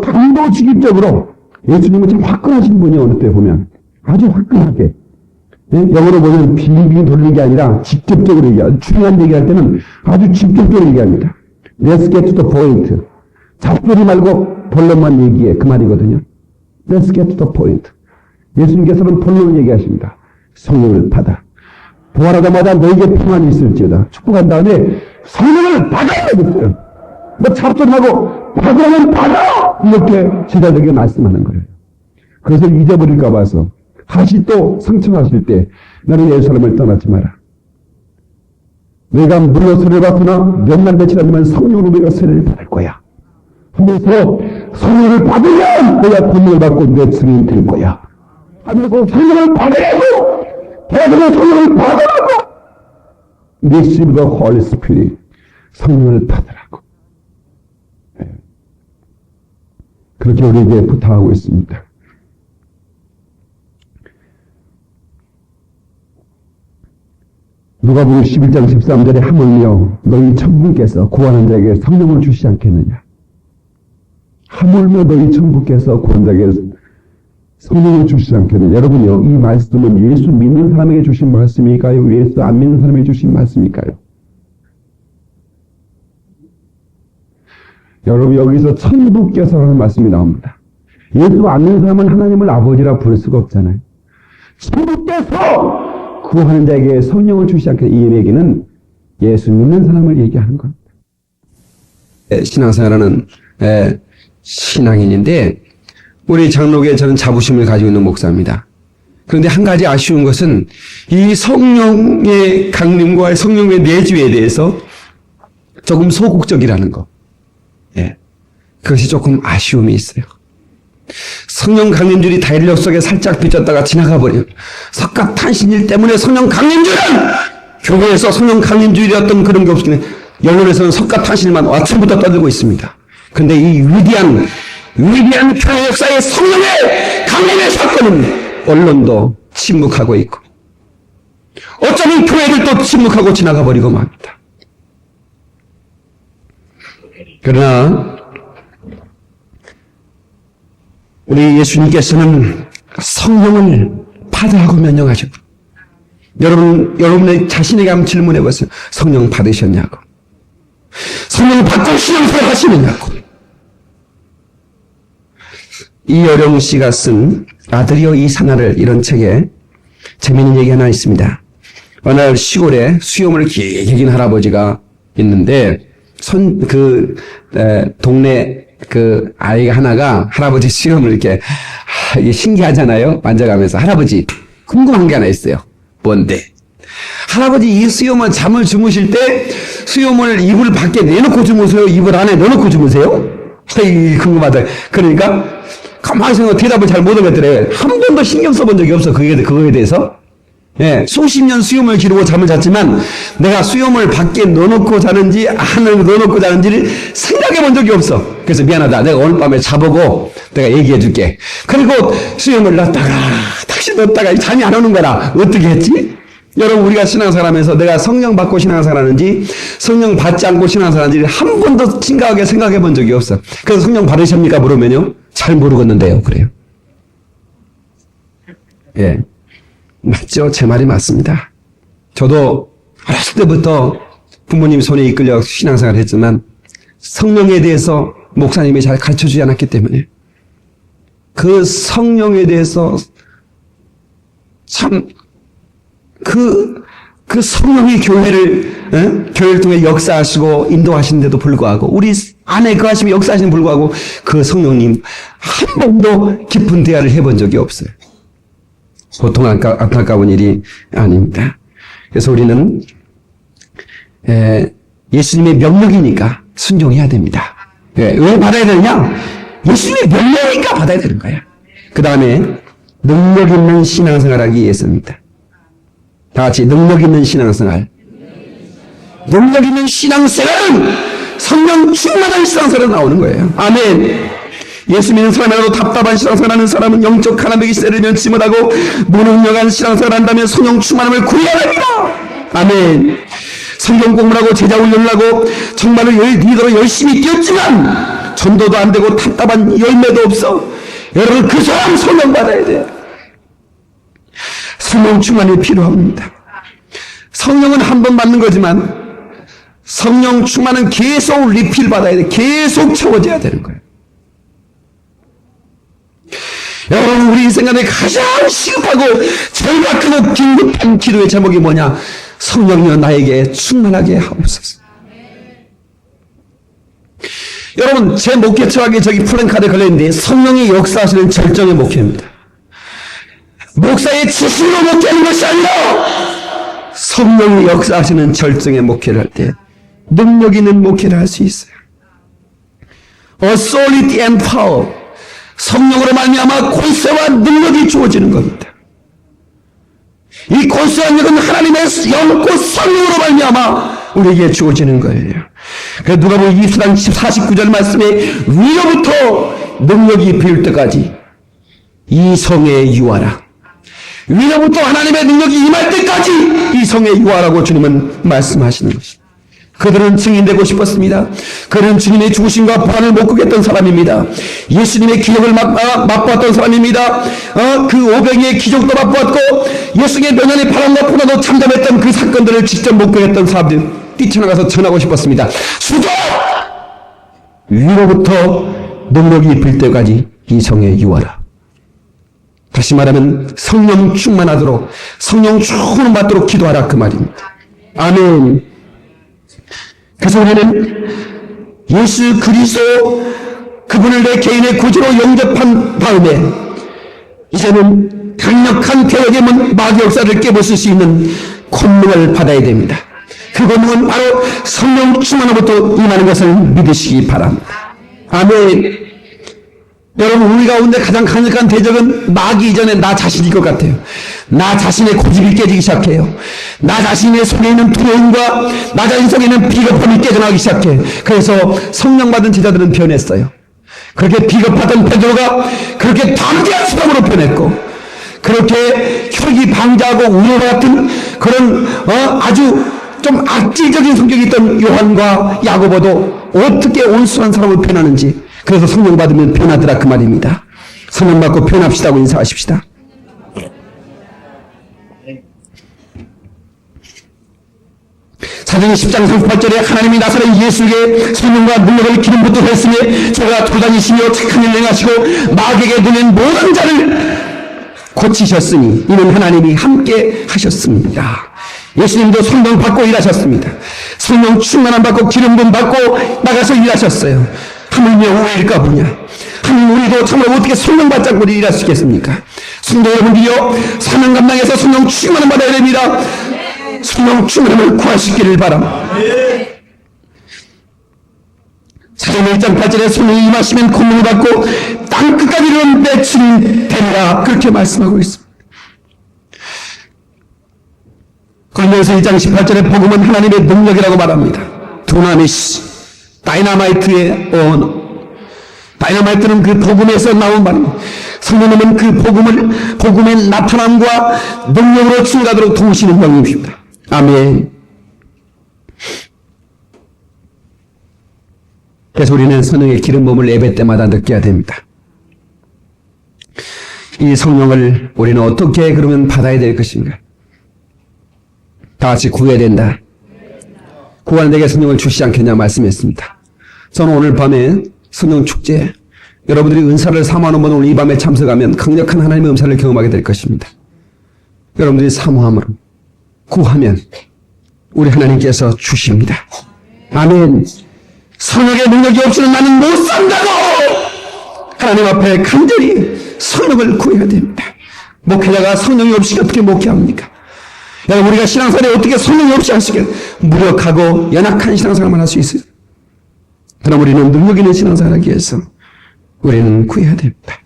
단도직입적으로 예수님은 참 화끈하신 분이 어느 때 보면 아주 화끈하게 영어로 보면 빙빙 돌리는 게 아니라 직접적으로 얘기하고 중요한 얘기할 때는 아주 직접적으로 얘기합니다. Let's get to the point. 잡소리 말고 본론만 얘기해. 그 말이거든요. Let's get to the point. 예수님께서는 본론을 얘기하십니다. 성령을 받아. 부활하자마자 너에게 평안이 있을지어다. 축복한 다음에 성령을 받아야 되겠어요. 뭐 잡전하고 받으라면 받아! 이렇게 제자들에게 말씀하는 거예요. 그것을 잊어버릴까 봐서 다시 또 성청하실 때 너는 예루살렘을 떠나지 마라. 내가 물로 세례를 받으나 몇 날 며칠 안 되면 성령으로 내가 세례를 받을 거야. 하면서 성령을 받으면 내가 권능을 받고 내 증인이 될 거야. 하면서 성령을 받으라고! 대학에서 성령을 받으라고! Receive the Holy Spirit. 성령을 받으라고. 그렇게 우리에게 부탁하고 있습니다. 누가복음 11장 13절에 하물며 너희 천부께서 구하는 자에게 성령을 주시지 않겠느냐. 하물며 너희 천부께서 구하는 자에게 성령을 주시지 않겠느냐. 여러분요, 이 말씀은 예수 믿는 사람에게 주신 말씀일까요? 예수 안 믿는 사람에게 주신 말씀일까요? 여러분, 여기서 천부께서라는 말씀이 나옵니다. 예수 안 믿는 사람은 하나님을 아버지라 부를 수가 없잖아요. 천부께서 구하는 자에게 성령을 주시지 않겠느냐. 이 얘기는 예수 믿는 사람을 얘기하는 겁니다. 신앙생활하는 신앙인인데 우리 장로교에 저는 자부심을 가지고 있는 목사입니다. 그런데 한 가지 아쉬운 것은 이 성령의 강림과 성령의 내주에 대해서 조금 소극적이라는 거. 그것이 조금 아쉬움이 있어요. 성령 강림줄이 다인력 속에 살짝 비쳤다가 지나가 버려요. 석가탄신일 때문에 성령 강림줄은 교회에서 성령 강림줄이었던 그런 게 없으니 영혼에서는 석가탄신일만 아침부터 떠들고 있습니다. 그런데 이 위대한 교회 역사의 성령의 강림의 사건은 언론도 침묵하고 있고 어쩌면 교회들도 침묵하고 지나가 버리고 맙니다. 그러나 우리 예수님께서는 성령을 받으라고 명령하시고 여러분의 자신에게 한번 질문해 보세요. 성령 받으셨냐고. 성령 받고 신앙생활 하시느냐고. 이여령 씨가 쓴 아들이여 이 사나를 이런 책에 재미있는 얘기 하나 있습니다. 어느 날 시골에 수염을 길게 긴 할아버지가 있는데 동네 그 아이가 하나가 할아버지 수염을 이렇게 이게 신기하잖아요. 만져가면서 할아버지 궁금한 게 하나 있어요. 뭔데? 할아버지 이 수염은 잠을 주무실 때 수염을 이불 밖에 내놓고 주무세요? 이불 안에 넣어놓고 주무세요? 궁금하다. 그러니까 가만히 생각하면 대답을 잘 못 하겠더래. 한 번도 신경 써본 적이 없어. 그거에 대해서. 수십 년 수염을 기르고 잠을 잤지만 내가 수염을 밖에 넣어놓고 자는지 안에 넣어놓고 자는지를 생각해 본 적이 없어. 그래서 미안하다. 내가 오늘 밤에 자보고 내가 얘기해 줄게. 그리고 수염을 넣었다가 다시 넣었다가 잠이 안 오는 거라. 어떻게 했지? 여러분, 우리가 신앙생활하면서 내가 성령 받고 신앙생활하는지 성령 받지 않고 신앙생활하는지 한 번도 심각하게 생각해 본 적이 없어. 그래서 성령 받으십니까? 물으면요, 잘 모르겠는데요. 그래요. 맞죠? 제 말이 맞습니다. 저도 어렸을 때부터 부모님 손에 이끌려 신앙생활을 했지만 성령에 대해서 목사님이 잘 가르쳐주지 않았기 때문에 그 성령에 대해서 참 그 성령이 교회를 통해 역사하시고 인도하시는데도 불구하고 우리 안에 그 하심이 역사하시는 불구하고 그 성령님 한 번도 깊은 대화를 해본 적이 없어요. 보통 안타까운 일이 아닙니다. 그래서 우리는 예수님의 명령이니까 순종해야 됩니다. 왜 받아야 되느냐? 예수님의 명령이니까 받아야 되는 거야. 그 다음에 능력 있는 신앙생활하기 위해서입니다. 다 같이 능력 있는 신앙생활. 능력 있는 신앙생활은 성령 충만한 신앙생활로 나오는 거예요. 아멘. 예수 믿는 사람이라도 답답한 신앙생활하는 사람은 영적 하나님의 세를 면치 못하고 무능력한 신앙생활을 한다면 성령 충만함을 구해야 합니다. 아멘. 성경 공부를 하고 제자 훈련을 하고 정말로 리더로 열심히 뛰었지만 전도도 안 되고 답답한 열매도 없어. 여러분, 그 사람 성령 받아야 돼요. 성령 충만이 필요합니다. 성령은 한 번 받는 거지만 성령 충만은 계속 리필 받아야 돼. 계속 채워져야 되는 거예요. 여러분, 우리 인생 가운데 가장 시급하고 절박하고 긴급한 기도의 제목이 뭐냐? 성령이여 나에게 충만하게 하옵소서. 여러분, 제 목회처하게 저기 플랜카드에 걸려있는데 성령이 역사하시는 절정의 목회입니다. 목사의 지식으로 목회하는 것이 아니라 성령이 역사하시는 절정의 목회를 할 때 능력 있는 목회를 할 수 있어요. Authority and power. 성령으로 말미암아 권세와 능력이 주어지는 겁니다. 이 권세와 능력은 하나님의 영과 성령으로 말미암아 우리에게 주어지는 거예요. 그래서 누가복음 24장 49절 말씀에 위로부터 능력이 비울 때까지 이 성에 유하라. 위로부터 하나님의 능력이 임할 때까지 이 성에 유하라고 주님은 말씀하시는 것입니다. 그들은 증인되고 싶었습니다. 그들은 주님의 죽으심과 부활을 못 보겠던 사람입니다. 예수님의 기적을 맛보았던 사람입니다. 그 오병이의 기적도 맛보았고 예수님의 명령의 바람과 풍랑도 참담했던 그 사건들을 직접 목격했던 사람들 뛰쳐나가서 전하고 싶었습니다. 수도 위로부터 능력이 빌 때까지 이 성에 유하라. 다시 말하면 성령 충만하도록 성령 충만 받도록 기도하라 그 말입니다. 아멘. 그래서 우리는 예수 그리스도 그분을 내 개인의 구주로 영접한 다음에 이제는 강력한 개혁의 문 마귀 역사를 깨부술 수 있는 권능을 받아야 됩니다. 그 권능은 바로 성령 충만으로부터 임하는 것을 믿으시기 바랍니다. 아멘. 여러분, 우리 가운데 가장 강력한 대적은 마귀 이전에 나 자신일 것 같아요. 나 자신의 고집이 깨지기 시작해요. 나 자신의 속에 있는 두려움과 나 자신 속에 있는 비겁함이 깨져나가기 시작해. 그래서 성령 받은 제자들은 변했어요. 그렇게 비겁하던 베드로가 그렇게 담대한 사람으로 변했고, 그렇게 혈기 방자하고 우려 같은 그런 아주 좀 악질적인 성격이 있던 요한과 야고보도 어떻게 온순한 사람으로 변하는지, 그래서 성령 받으면 변하더라 그 말입니다. 성령 받고 변합시다고 인사하십시다. 사도행 10장 38절에 하나님이 나사렛 예수에게 성령과 능력을 기름 붓도록 했으며 저가 돌다니시며 착한 일 행하시고 마귀에게 눌린 모든 자를 고치셨으니 이는 하나님이 함께 하셨습니다. 예수님도 성령 받고 일하셨습니다. 성령 충만함 받고 기름 부음 받고 나가서 일하셨어요. 하물며 우리일까 보냐. 하물 우리도 참으로 어떻게 성령 받지 않고 일할 수 있겠습니까? 성도 여러분들이요, 사명 감당해서 성령 충만함 받아야 됩니다. 성령 충만함을 구하시기를 바랍니다. 사도행 1장 8절에 성령이 임하시면 권능을 받고 땅 끝까지 이르는 내 주님 되리라, 그렇게 말씀하고 있습니다. 골로새 1장 18절에 복음은 하나님의 능력이라고 말합니다. 두나미스, 다이너마이트의 언어. 다이너마이트는 그 복음에서 나온 말입니다. 성령님은 그 복음의 나타남과 능력으로 충만하도록 도우시는 영입니다. 아멘. 그래서 우리는 성령의 기름 부음을 예배 때마다 느껴야 됩니다. 이 성령을 우리는 어떻게 그러면 받아야 될 것인가? 다 같이 구해야 된다. 구하는 내게 성령을 주시지 않겠냐 말씀했습니다. 저는 오늘 밤에 성령 축제, 여러분들이 은사를 사모하는 분은 오늘 이 밤에 참석하면 강력한 하나님의 은사를 경험하게 될 것입니다. 여러분들이 사모함으로 구하면 우리 하나님께서 주십니다. 아멘. 성령의 능력이 없이는 나는 못 산다고 하나님 앞에 간절히 성령을 구해야 됩니다. 목회자가 성령이 없이 어떻게 목회합니까? 여러분, 우리가 신앙생활에 어떻게 성령이 없이 할 수 있겠어요? 무력하고 연약한 신앙생활만 할 수 있어요. 그럼 우리는 능력 있는 신앙생활을 하기 위해서 우리는 구해야 됩니다.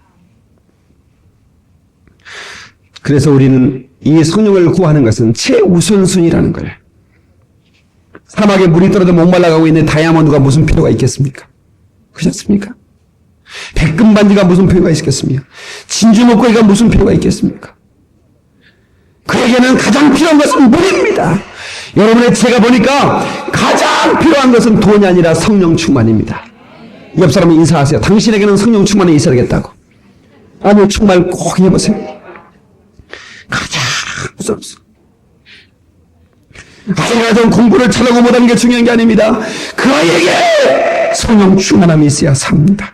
그래서 우리는 이 성령을 구하는 것은 최우선순위라는 거예요. 사막에 물이 떨어져 목말라가고 있는 다이아몬드가 무슨 필요가 있겠습니까? 그렇지 않습니까? 백금 반지가 무슨 필요가 있겠습니까? 진주 목걸이가 무슨 필요가 있겠습니까? 그에게는 가장 필요한 것은 물입니다. 여러분의 제가 보니까 가장 필요한 것은 돈이 아니라 성령 충만입니다. 옆 사람은 인사하세요. 당신에게는 성령 충만이 있어야 되겠다고. 아니, 정말 꼭 해보세요. 가장 무섭소. 가장 공부를 잘하고 못하는 게 중요한 게 아닙니다. 그 아이에게 성령 충만함이 있어야 삽니다.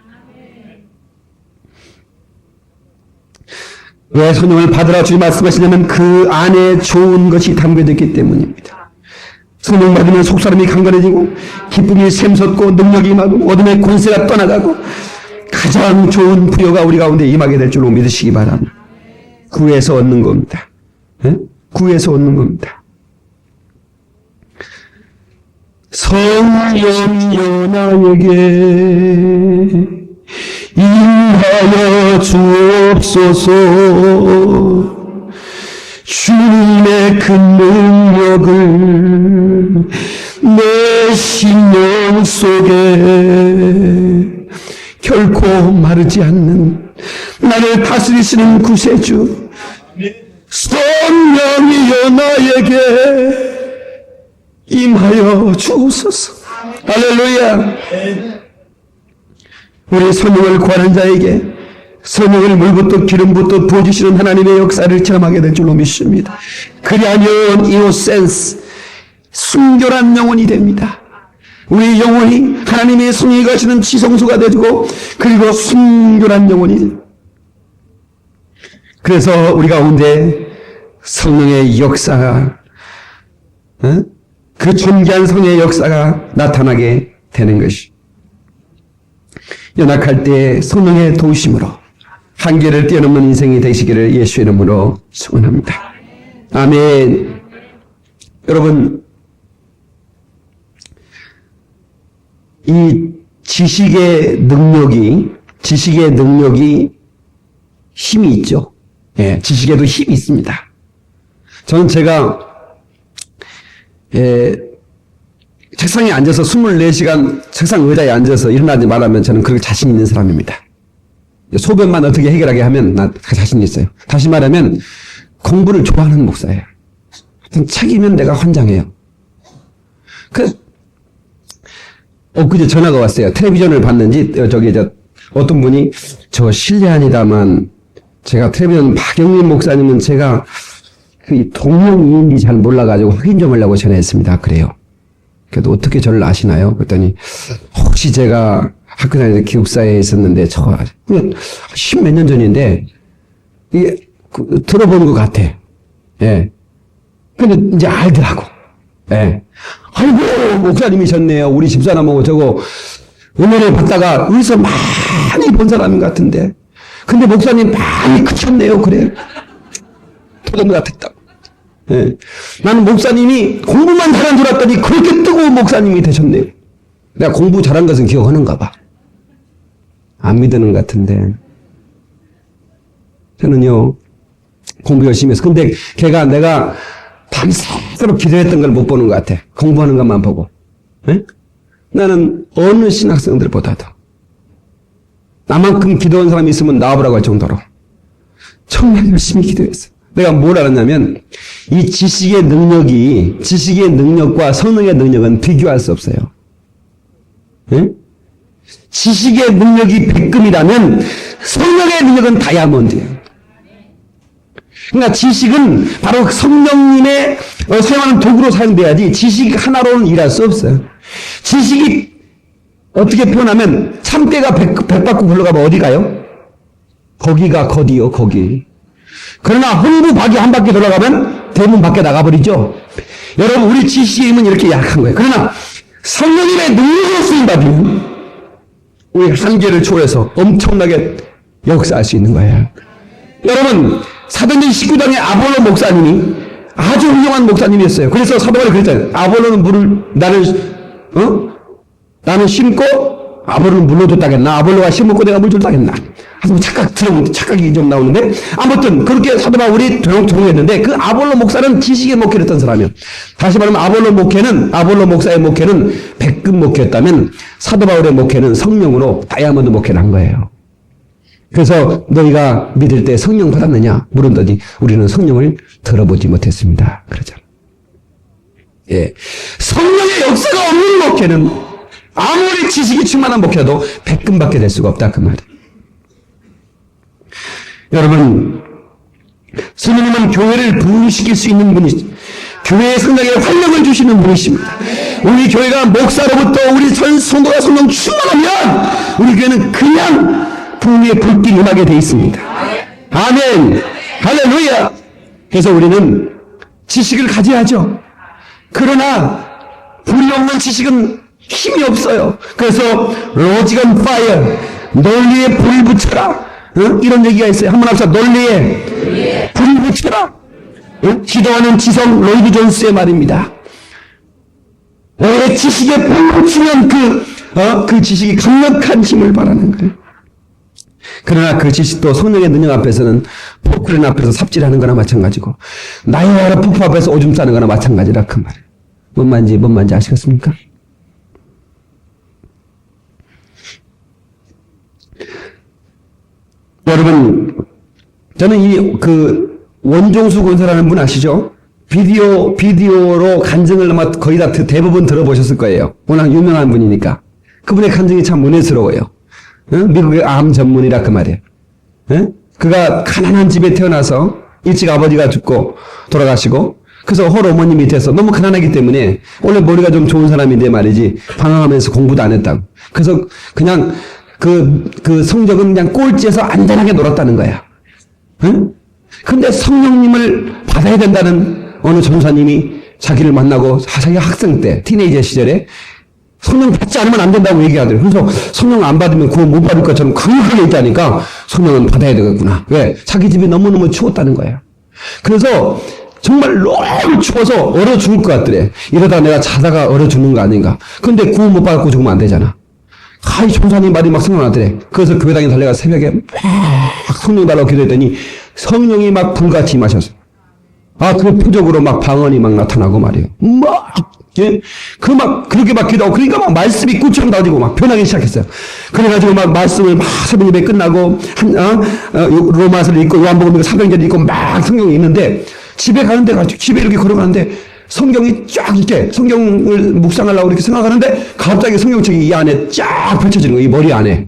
왜 성령을 받으라 주님 말씀하시냐면 그 안에 좋은 것이 담겨져 있기 때문입니다. 성령 받으면 속사람이 강건해지고 기쁨이 샘솟고 능력이 임하고 어둠의 권세가 떠나가고 가장 좋은 부여가 우리 가운데 임하게 될 줄로 믿으시기 바랍니다. 구에서 얻는 겁니다. 예? 구에서 얻는 겁니다. 성령여 나에게 임하여 주옵소서. 주님의 그 능력을 내 심령 속에 결코 마르지 않는 나를 다스리시는 구세주 성령이여 나에게 임하여 주옵소서. 할렐루야. 우리 성령을 구하는 자에게 성령을 물부터 기름부터 부어주시는 하나님의 역사를 체험하게 될 줄로 믿습니다. 그리하면 이노센스 순결한 영혼이 됩니다. 우리 영혼이 하나님의 성령이 가시는 지성소가 되고 그리고 순결한 영혼이 됩니다. 그래서 우리 가운데 성령의 역사가 그 존귀한 성령의 역사가 나타나게 되는 것이 연약할 때 성령의 도우심으로 한계를 뛰어넘는 인생이 되시기를 예수의 이름으로 축원합니다. 아멘. 여러분, 이 지식의 능력이 힘이 있죠. 예, 지식에도 힘이 있습니다. 저는 제가 책상에 앉아서 24시간 책상 의자에 앉아서 일어나지 말하면 저는 그렇게 자신 있는 사람입니다. 소변만 어떻게 해결하게 하면 나 자신 있어요. 다시 말하면 공부를 좋아하는 목사예요. 하여튼 책이면 내가 환장해요. 엊그제 전화가 왔어요. 텔레비전을 봤는지 어떤 분이 저 실례아니다만 제가 텔레비전 박영민 목사님은 제가 그 동명이인지 잘 몰라가지고 확인 좀 하려고 전화했습니다. 그래요. 그래도 어떻게 저를 아시나요? 그랬더니 혹시 제가 학교 다닐 때 기숙사에 있었는데 저 십몇 년 전인데 이게 들어본 것 같아. 예. 근데 이제 알더라고. 예. 아이고 목사님이셨네요. 우리 집사람하고 저거 은혜를 받다가 어디서 많이 본 사람인 것 같은데. 근데 목사님 많이 크셨네요. 그래. 도전 같았다. 예. 나는 목사님이 공부만 잘한 줄 알았더니 그렇게 뜨거운 목사님이 되셨네요. 내가 공부 잘한 것은 기억하는가 봐. 안 믿는 것 같은데. 저는요, 공부 열심히 했어. 근데 걔가 내가 밤새도록 기도했던 걸 못 보는 것 같아. 공부하는 것만 보고. 예? 나는 어느 신학생들보다도 나만큼 기도한 사람이 있으면 나와보라고 할 정도로 정말 열심히 기도했어. 내가 뭘 알았냐면 이 지식의 능력과 성령의 능력은 비교할 수 없어요. 예? 지식의 능력이 백금이라면 성령의 능력은 다이아몬드예요. 그러니까 지식은 바로 성령님의 사용하는 도구로 사용돼야지 지식 하나로는 일할 수 없어요. 지식이 어떻게 표현하면 참깨가 백 바퀴 굴러가면 어디 가요? 거기가 거디요, 거기. 그러나 홍부 박이 한 바퀴 돌아가면 대문 밖에 나가버리죠. 여러분, 우리 지식의 힘은 이렇게 약한 거예요. 그러나 성령님의 능력으로 쓰임받으면 우리 한계를 초월해서 엄청나게 역사할 수 있는 거예요. 여러분, 사도행전 19장의 아볼로 목사님이 아주 훌륭한 목사님이었어요. 그래서 사도 바울이 그랬잖아요. 아볼로는 나는 심고 아볼로는 물로 줬다겠나? 아볼로가 심었고 내가 물 줬다겠나? 하여튼 착각이 좀 나오는데 아무튼 그렇게 사도 바울이 조롱했는데 그 아볼로 목사는 지식의 목회를 했던 사람이에요. 다시 말하면 아볼로 목사의 목회는 백금 목회였다면 사도 바울의 목회는 성령으로 다이아몬드 목회를 한 거예요. 그래서 너희가 믿을 때 성령 받았느냐 물었더니 우리는 성령을 들어보지 못했습니다. 그러잖아. 예. 성령의 역사가 없는 목회는 아무리 지식이 충만한 목회도 백금밖에 될 수가 없다 그 말이에요. 여러분, 성령님은 교회를 부흥시킬 수 있는 분이시죠. 교회의 성장에 활력을 주시는 분이십니다. 우리 교회가 목사로부터 우리 성도가 성령 충만하면 우리 교회는 그냥 부흥의 불길이 임하게 돼 있습니다. 아멘. 할렐루야! 그래서 우리는 지식을 가져야죠. 그러나 불이 없는 지식은 힘이 없어요. 그래서 로지건 파이어, 논리에 불 붙여라. 이런 얘기가 있어요. 한번 합시다. 논리에 불 붙여라. 기도하는 지성 로이드 존스의 말입니다. 왜 지식에 불 붙이면 그 지식이 강력한 힘을 발하는 거예요. 그러나 그 지식도 성령의 능력 앞에서는 포크레인 앞에서 삽질하는 거나 마찬가지고 나이아가라 폭포 앞에서 오줌 싸는 거나 마찬가지라 그 말이에요. 뭔 말인지 아시겠습니까? 여러분, 저는 원종수 권사라는 분 아시죠? 비디오로 간증을 아마 거의 다 대부분 들어보셨을 거예요. 워낙 유명한 분이니까. 그분의 간증이 참 은혜스러워요. 미국의 암 전문이라 그 말이에요. 그가 가난한 집에 태어나서 일찍 아버지가 죽고 돌아가시고, 그래서 홀 어머니 밑에서 너무 가난하기 때문에 원래 머리가 좀 좋은 사람인데 말이지 방황하면서 공부도 안 했다고. 그래서 그냥 그 성적은 그냥 꼴찌에서 안전하게 놀았다는 거야. 근데 성령님을 받아야 된다는 어느 전사님이 자기를 만나고 자기 학생 때 티네이저 시절에 성령 받지 않으면 안 된다고 얘기하더래요. 그래서 성령 안 받으면 구원 못 받을 것처럼 강력하게 있다니까 성령은 받아야 되겠구나. 왜? 자기 집이 너무너무 추웠다는 거예요. 그래서 정말 너무 추워서 얼어 죽을 것 같더래. 이러다 내가 자다가 얼어 죽는 거 아닌가. 근데 구원 못 받고 죽으면 안 되잖아. 이 전사님 말이 막 생각나더래. 그래서 교회당에 달려가 새벽에 막 성령 달라고 기도했더니 성령이 막 불같이 임하셨어요. 그 표적으로 막 방언이 막 나타나고 말이에요. 그렇게 막 기도하고, 그러니까 막 말씀이 꽃처럼 나오고 막 변하기 시작했어요. 그래가지고 막 말씀을 막 새벽 예배 끝나고, 로마서를 읽고, 요한복음 사도행전을 읽고 막 성경이 있는데, 집에 이렇게 걸어가는데, 성경이 쫙 이렇게, 성경을 묵상하려고 이렇게 생각하는데, 갑자기 성경책이 이 안에 쫙 펼쳐지는 거예요. 이 머리 안에.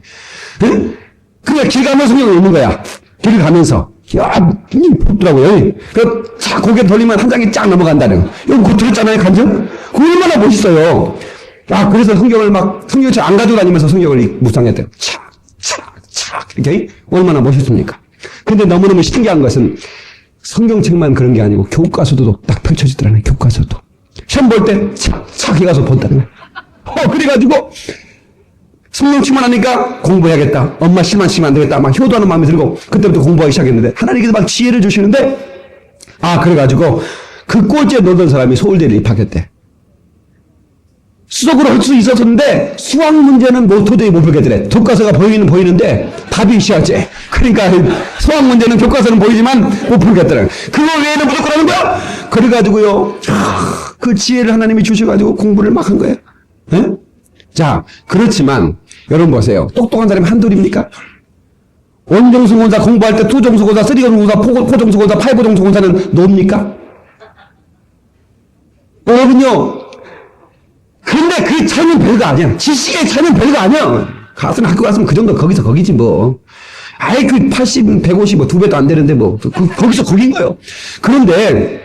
그냥 길 가면서 성경이 있는 거야. 길 가면서. 붙더라고요. 자, 고개 돌리면 한 장이 쫙 넘어간다는 거. 이거 곧 들었잖아요, 간증? 그거 얼마나 멋있어요. 그래서 성경책 안 가지고 다니면서 성경을 묵상했대요. 착, 이렇게. 얼마나 멋있습니까? 근데 너무너무 신기한 것은 성경책만 그런 게 아니고 교과서도 딱 펼쳐지더라고요, 교과서도. 시험 볼 때 착 해가서 본다는 거예요. 그래가지고 성령충만 하니까 공부해야겠다. 엄마 실만 시키면 안 되겠다. 막 효도하는 마음이 들고 그때부터 공부하기 시작했는데 하나님께서 막 지혜를 주시는데 그래가지고 그 꼴찌에 놀던 사람이 서울대를 입학했대. 수석으로 할 수 있었는데 수학 문제는 도저히 못 풀겠더래. 교과서가 보이는데 답이 시야지. 그러니까 수학 문제는 교과서는 보이지만 못 풀겠더래. 그거 외에는 무조건 하는 거야. 그래가지고요. 그 지혜를 하나님이 주셔가지고 공부를 막 한 거예요. 자, 그렇지만 여러분 보세요. 똑똑한 사람이 한둘입니까? 원종수 권사 공부할 때 투종수 권사, 쓰리종수 권사, 포종수 권사, 파이브종수 권사는 놉니까? 여러분요. 근데 그 차이는 별거 아니야. 지식의 차이는 별거 아니야. 학교 갔으면 그 정도 거기서 거기지 뭐. 80, 150, 2배도 안 되는데 거기서 거긴 거예요. 그런데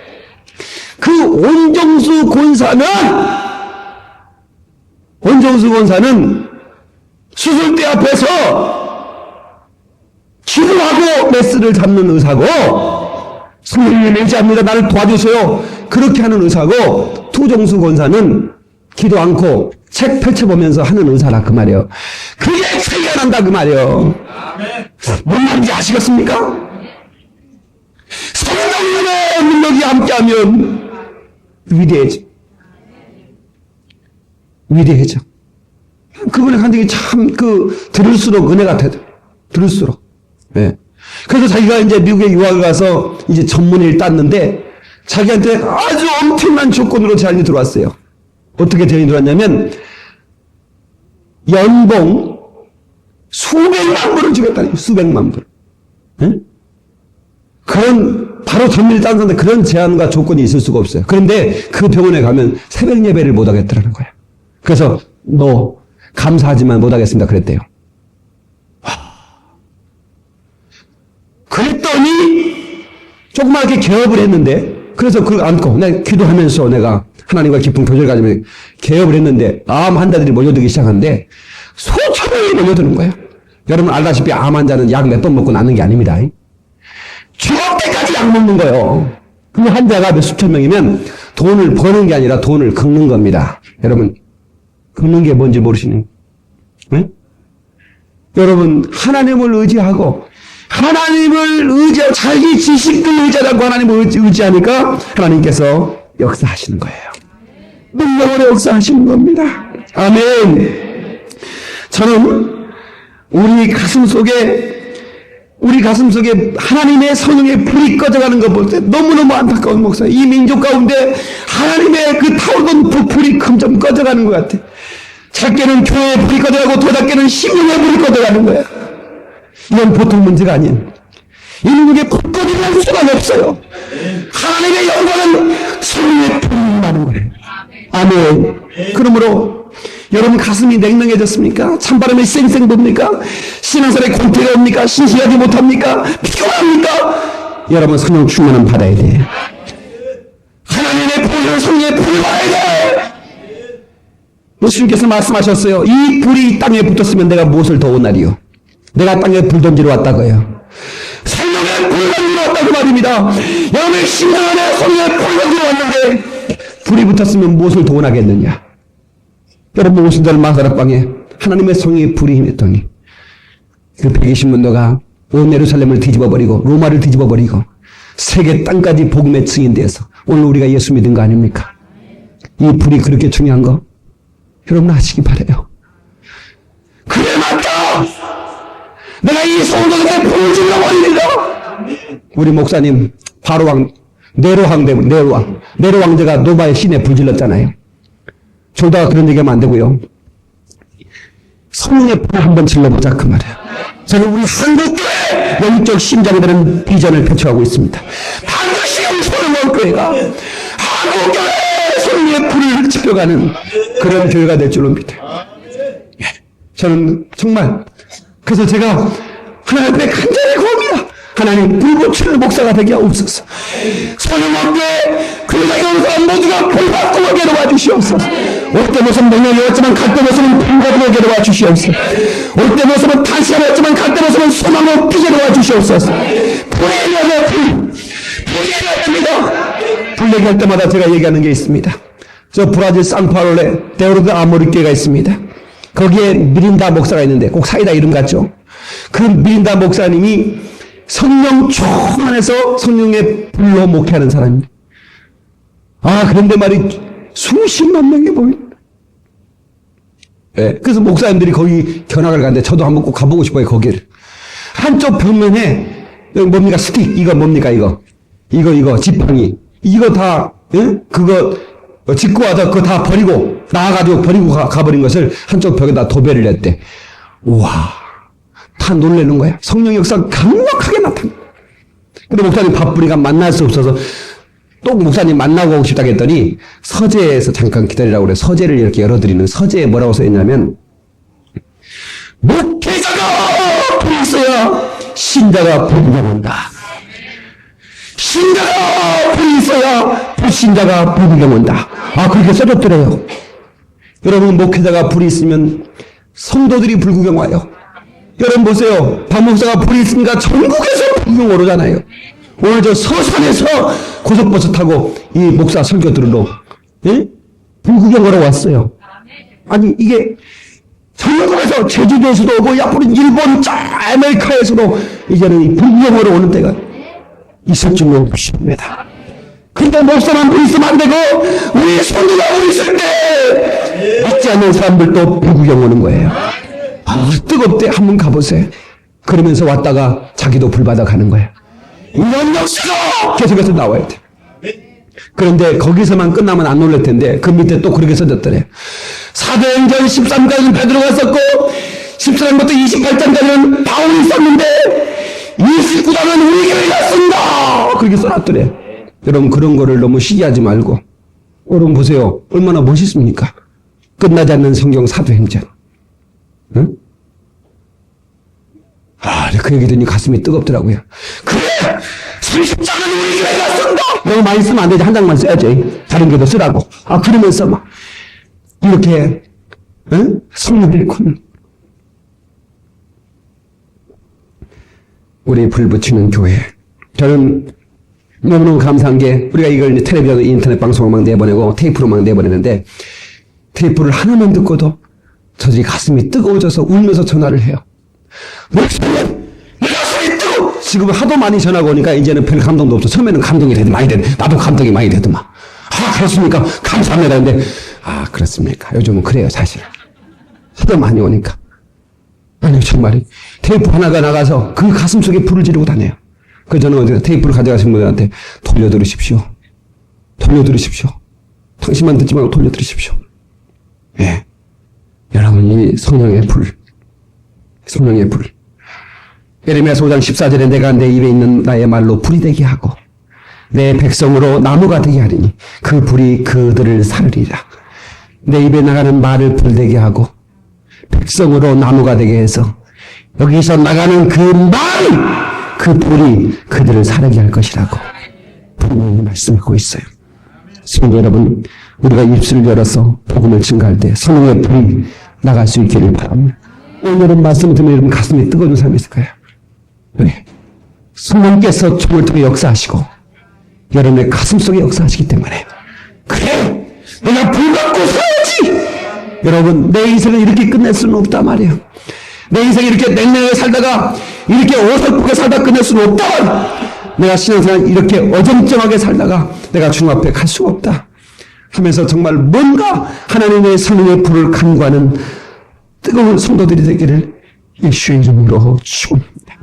그 원종수 권사는 수술대 앞에서 기도하고 메스를 잡는 의사고, 성령님 의지합니다. 나를 도와주세요. 그렇게 하는 의사고, 투종수 권사는 기도 않고 책 펼쳐보면서 하는 의사라 그 말이에요. 그게 차이가 난다 그 말이에요. 뭔 말인지 아시겠습니까? 성령님의 능력이 함께하면 위대해져. 그분의 간증이 참 들을수록 은혜가 되더. 들을수록. 네. 그래서 자기가 이제 미국에 유학을 가서 이제 전문의를 땄는데 자기한테 아주 엄청난 조건으로 제안이 들어왔어요. 어떻게 제안이 들어왔냐면 연봉 수백만 불을 주겠다니. 수백만 불. 네? 바로 전문의 딴 사람한테 그런 제안과 조건이 있을 수가 없어요. 그런데 그 병원에 가면 새벽 예배를 못 하겠다는 거야. 그래서 감사하지만 못 하겠습니다. 그랬대요. 그랬더니 조그맣게 개업을 했는데, 그래서 그걸 안고 내가 기도하면서 내가 하나님과 깊은 교제를 가지면 개업을 했는데 암 환자들이 몰려들기 시작하는데 수천 명이 몰려드는 거예요. 여러분 알다시피 암 환자는 약 몇 번 먹고 낫는 게 아닙니다. 죽을 때까지 약 먹는 거예요. 그 환자가 몇 수천 명이면 돈을 버는 게 아니라 돈을 긁는 겁니다. 여러분, 긁는 게 뭔지 모르시는, 네? 여러분, 하나님을 의지하고, 하나님을 의지하고, 자기 지식을 의지하지 않고 하나님을 의지하니까 하나님께서 역사하시는 거예요. 능력으로 역사하시는 겁니다. 아멘. 저는 우리 가슴 속에 하나님의 성령의 불이 꺼져가는 것 볼 때 너무너무 안타까운 목사예요. 이 민족 가운데 하나님의 그 타오르던 불이 점점 꺼져가는 것 같아. 작게는 교회의 불이 꺼져가고 더 작게는 심령의 불이 꺼져가는 거야. 이건 보통 문제가 아닌, 인국의 불 꺼지는 수가 없어요. 하나님의 영광은 성령의 불이 임하는 거예요. 아멘. 그러므로 여러분 가슴이 냉랭해졌습니까? 찬바람이 쌩쌩 붑니까? 신앙생활에 공태가 옵니까? 신실하지 못합니까? 피곤합니까? 여러분 성령 충만은 받아야 돼. 하나님의 불을 성령의 불을 받아야 돼. 예수님께서 말씀하셨어요. 이 불이 땅에 붙었으면 내가 무엇을 더 원하리요? 내가 땅에 불 던지러 왔다고요. 성령의 불 던지러 왔다고 말입니다. 여러분 신앙 안에 성령의 불 던지러 왔는데 불이 붙었으면 무엇을 더 원하겠느냐? 여러분 오신 날 마가락방에 하나님의 성령의 불이 임했더니 그 120문도가 온 예루살렘을 뒤집어버리고 로마를 뒤집어버리고 세계 땅까지 복음의 증인되어서 오늘 우리가 예수 믿은 거 아닙니까? 이 불이 그렇게 중요한 거 여러분 아시기 바라요. 그래 맞다. 내가 이 성도들의 불을 질러버립니다. 우리 목사님 바로왕 네로 왕제가 노바의 신에 불 질렀잖아요. 졸다가 그런 얘기하면 안 되고요. 성령의 불을 한번 질러보자 그 말이에요. 저는 우리 한국교회 영적 심장이 되는 비전을 펼쳐가고 있습니다. 반드시 영성을 교회가 한국교회 성령의 불을 지펴가는 그런 교회가 될 줄로 믿어요. 저는 정말 그래서 제가 하나님 앞에 간절히 구합니다. 하나님 불 붙이는 목사가 되게 하옵소서. 성령님께 교회에 온 사람 모두가 불 받고 오게 도와주시옵소서. 올 때 모습은 능력이 없지만 갈 때 모습은 불 받고 오게 도와주시옵소서. 올 때 모습은 탄식이 없지만 갈 때 모습은 소망을 피게 도와주시옵소서. 불이 나게 불이 나야 됩니다. 불 얘기할 때마다 제가 얘기하는 게 있습니다. 저 브라질 상파울레 데오르드 아모리교회가 있습니다. 거기에 미린다 목사가 있는데 꼭 사이다 이름 같죠? 그 미린다 목사님이 성령 충만해서 성령의 불로 목회하는 사람입니다. 아, 그런데 말이 수십만 명이 보입니다. 네, 그래서 목사님들이 거기 견학을 가는데 저도 한번 꼭 가보고 싶어요, 거기를. 한쪽 벽면에, 여기 뭡니까, 스틱, 이거 뭡니까, 이거, 지팡이, 이거 다, 예? 그거, 짓고 와서 그거 다 버리고, 나와가지고 버리고 가버린 것을 한쪽 벽에다 도배를 냈대. 우와. 다 놀라는 거야. 성령 역사가 강력하게 나타나. 근데 목사님 바쁘니까 만날 수 없어서 또 목사님 만나고 오고 싶다고 했더니 서재에서 잠깐 기다리라고 그래. 서재를 이렇게 열어드리는 서재에 뭐라고 써있냐면 목회자가 불이 있어야 신자가 불구경한다. 신자가 불이 있어야 불신자가 불구경한다. 아, 그렇게 써줬더래요. 여러분 목회자가 불이 있으면 성도들이 불구경 와요. 여러분 보세요. 박 목사가 불이 있으니까 전국에서 불구경 오르잖아요. 오늘 저 서산에서 고속버스 타고 이 목사 설교 들으러 예? 불구경 오러 왔어요. 아니 이게 전국에서 제주도에서도 오고 앞으로는 일본 아메리카에서도 이제는 이 불구경 오러 오는 때가 있을 줄로 믿습니다. 근데 목사만 불 있으면 안 되고 우리 성도가 불 있을 때 믿지 않는 사람들도 불구경 오는 거예요. 아, 뜨겁대. 한번 가보세요. 그러면서 왔다가 자기도 불받아 가는 거야. 이런 역사가 계속해서 나와야 돼. 그런데 거기서만 끝나면 안 놀랄 텐데 그 밑에 또 그렇게 써졌더래. 사도행전 13장까지는 베드로가 썼고 14장부터 28장까지는 바울이 썼는데 29장은 우리 교회가 쓴다. 그렇게 써놨더래. 여러분 그런 거를 너무 시기하지 말고 여러분 보세요. 얼마나 멋있습니까? 끝나지 않는 성경 사도행전. 응? 아, 그 얘기 듣니 가슴이 뜨겁더라고요. 그래! 30장은 우리 교회가 쓴다! 너무 많이 쓰면 안 되지. 한 장만 써야지. 다른 교도 쓰라고. 아, 그러면서 막, 이렇게, 응? 성령을 잃고는. 우리 불 붙이는 교회. 저는 너무너무 감사한 게 우리가 이걸 텔레비전 인터넷 방송으로 막 내보내고 테이프로 막 내보내는데 테이프를 하나만 듣고도 저들이 가슴이 뜨거워져서 울면서 전화를 해요. 목사님, 내 가슴이 뜨거워! 지금 하도 많이 전화가 오니까 이제는 별 감동도 없어. 처음에는 감동이 되도 많이 되네. 나도 감동이 많이 되더만. 그렇습니까? 감사합니다. 근데 그렇습니까? 요즘은 그래요, 사실. 하도 많이 오니까. 아니, 정말 테이프 하나가 나가서 그 가슴 속에 불을 지르고 다녀요. 그래서 저는 테이프를 가져가신 분들한테 돌려드리십시오. 돌려드리십시오. 당신만 듣지 말고 돌려드리십시오. 예. 여러분, 이 성령의 불. 성령의 불. 예레미야서 5장 14절에 내가 내 입에 있는 나의 말로 불이 되게 하고 내 백성으로 나무가 되게 하리니 그 불이 그들을 사르리라. 내 입에 나가는 말을 불되게 하고 백성으로 나무가 되게 해서 여기서 나가는 그 말, 그 불이 그들을 사르게 할 것이라고 분명히 말씀하고 있어요. 성도 여러분, 우리가 입술을 열어서 복음을 증가할 때 성령의 불이 나갈 수 있기를 바랍니다. 오늘 여러분 말씀을 들으면 여러분 가슴이 뜨거운 사람이 있을 거예요. 왜? 성령께서 총을 통해 역사하시고 여러분의 가슴 속에 역사하시기 때문에 그래! 내가 불 받고 살아야지! 여러분, 내 인생을 이렇게 끝낼 수는 없단 말이에요. 내 인생을 이렇게 냉랭하게 살다가 이렇게 어설프게 살다 끝낼 수는 없다. 내가 신앙생활 이렇게 어정쩡하게 살다가 내가 주님 앞에 갈 수가 없다 하면서 정말 뭔가 하나님의 성령의 불을 간구하는 뜨거운 성도들이 되기를 예수의 이름으로 축원합니다.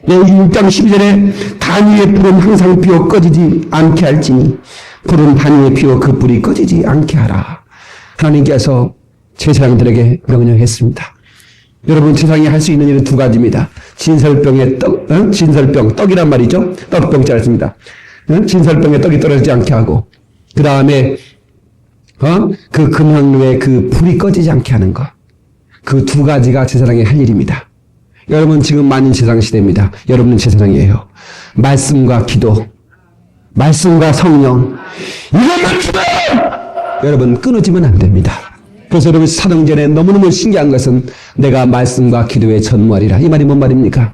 레위기 6장 12절에 단 위에 불은 항상 피어 꺼지지 않게 할지니 불은 단 위에 피어 그 불이 꺼지지 않게 하라. 하나님께서 제사장들에게 명령했습니다. 여러분, 세상에 할 수 있는 일은 두 가지입니다. 진설병에 진설병, 떡이란 말이죠. 떡병자를 씁니다. 진설병에 떡이 떨어지지 않게 하고, 그 다음에, 그 금향로에 그 불이 꺼지지 않게 하는 것. 그 두 가지가 제사장이 할 일입니다. 여러분, 지금 만인 제사장 시대입니다. 여러분은 제사장이에요. 말씀과 기도, 말씀과 성령, 이것만 기도해! 여러분, 끊어지면 안 됩니다. 그래서 여러분, 사도행전에 너무너무 신기한 것은 내가 말씀과 기도에 전무하리라. 이 말이 뭔 말입니까?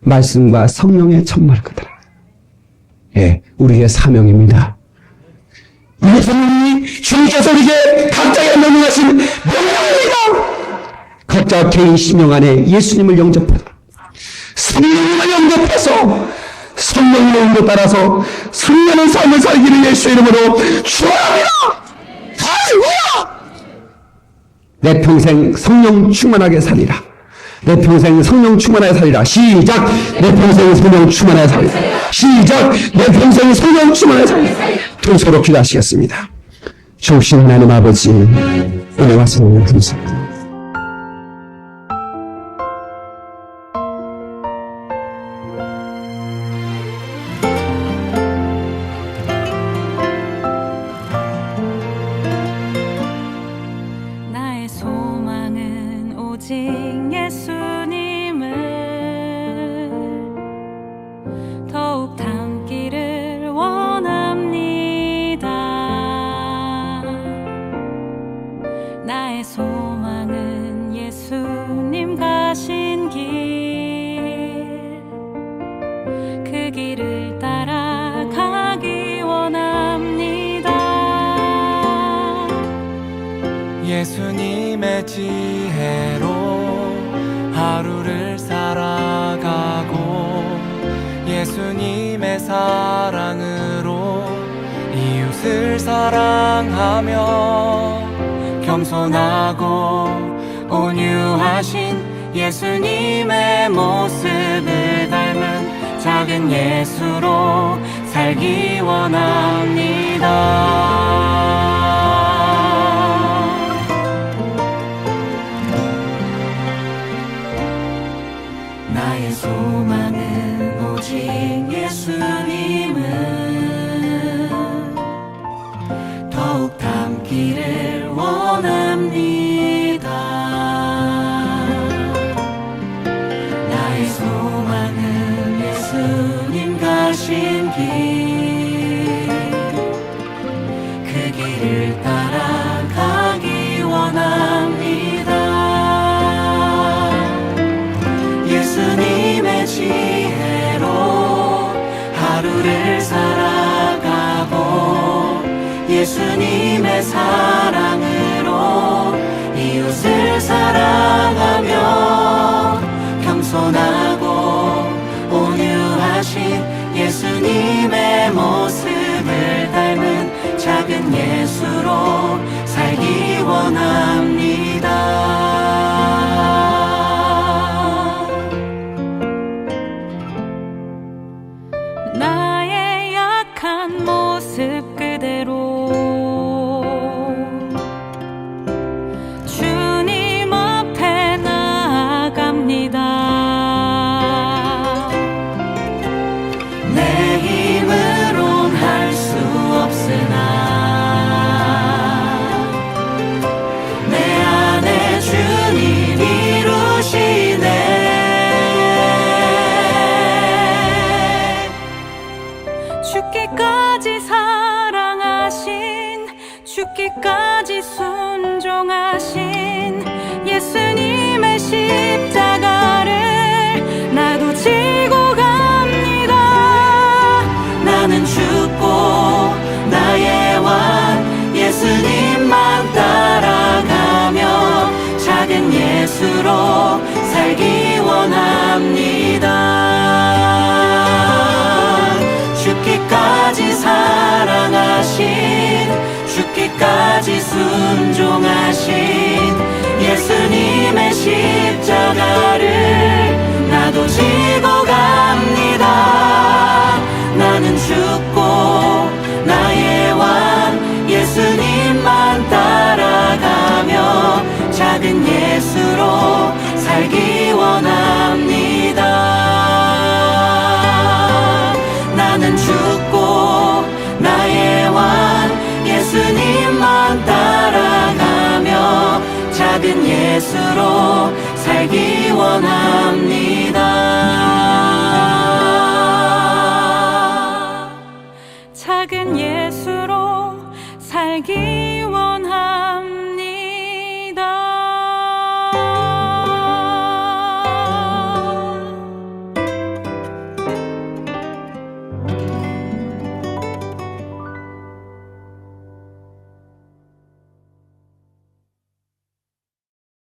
말씀과 성령의 전무할 거다. 예, 우리의 사명입니다. 이것은 주님께서 우리에게 각자에 명령하신 명령입니다. 각자 개인 심령 안에 예수님을 영접하라. 성령을 영접해서 성령의 인도 따라서 성령의 삶을 살기를 예수의 이름으로 축원합니다. 할렐루야! 내 평생 성령 충만하게 살리라. 내 평생 성령 충만하게 살리라. 시작! 내 평생 성령 충만하게 살리라. 시작! 내 평생 성령 충만하게 살리라. 두 서로 기도하시겠습니다. 좋으신 하나님 아버지, 은혜와 성령 감사합니다. 나의 소망은 오직 예수님을 더욱 닮기를 원합니다. 나의 소망은 예수님 가신 길, 그 길을 따라가기 원합니다. 예수님의 지혜로 하루를 살아가고 예수님의 사랑으로 이웃을 사랑하며 겸손하고 온유하신 예수님의 모습을 닮은 작은 예수로 살기 원합니다. 나의 소망은 오직 예수님을 더욱 닮기를 원합니다. 나의 소망은 예수님 가신 길, 그 길을 따라가기 원합니다. 예수님의 지혜로 예수님의 사랑으로 이웃을 사랑하며 겸손하고 온유하신 예수님의 모습을 닮은 작은 예수로 살기 원합니다. 나의 약한 모습 그대로 주님 앞에 나아갑니다. 내 힘으론 할 수 없으나 내 안에 주님 이루시네. 죽기까지 사랑하신 죽기까지 순종하신 예수님의 십자가를 나도 지고 갑니다. 나는 죽고 나의 왕 예수님만 따라가며 작은 예수로 살기 원합니다. 죽기까지 사랑하신 죽기까지 순종하신 예수님의 십자가를 나도 지고 갑니다. 나는 죽고 나의 왕 예수님만 따라가며 작은 예수로 살기 원합니다. 나는 죽고 나의 왕 예수님만 따라가며 작은 예수로 살기 원합니다. 작은 예수로 살기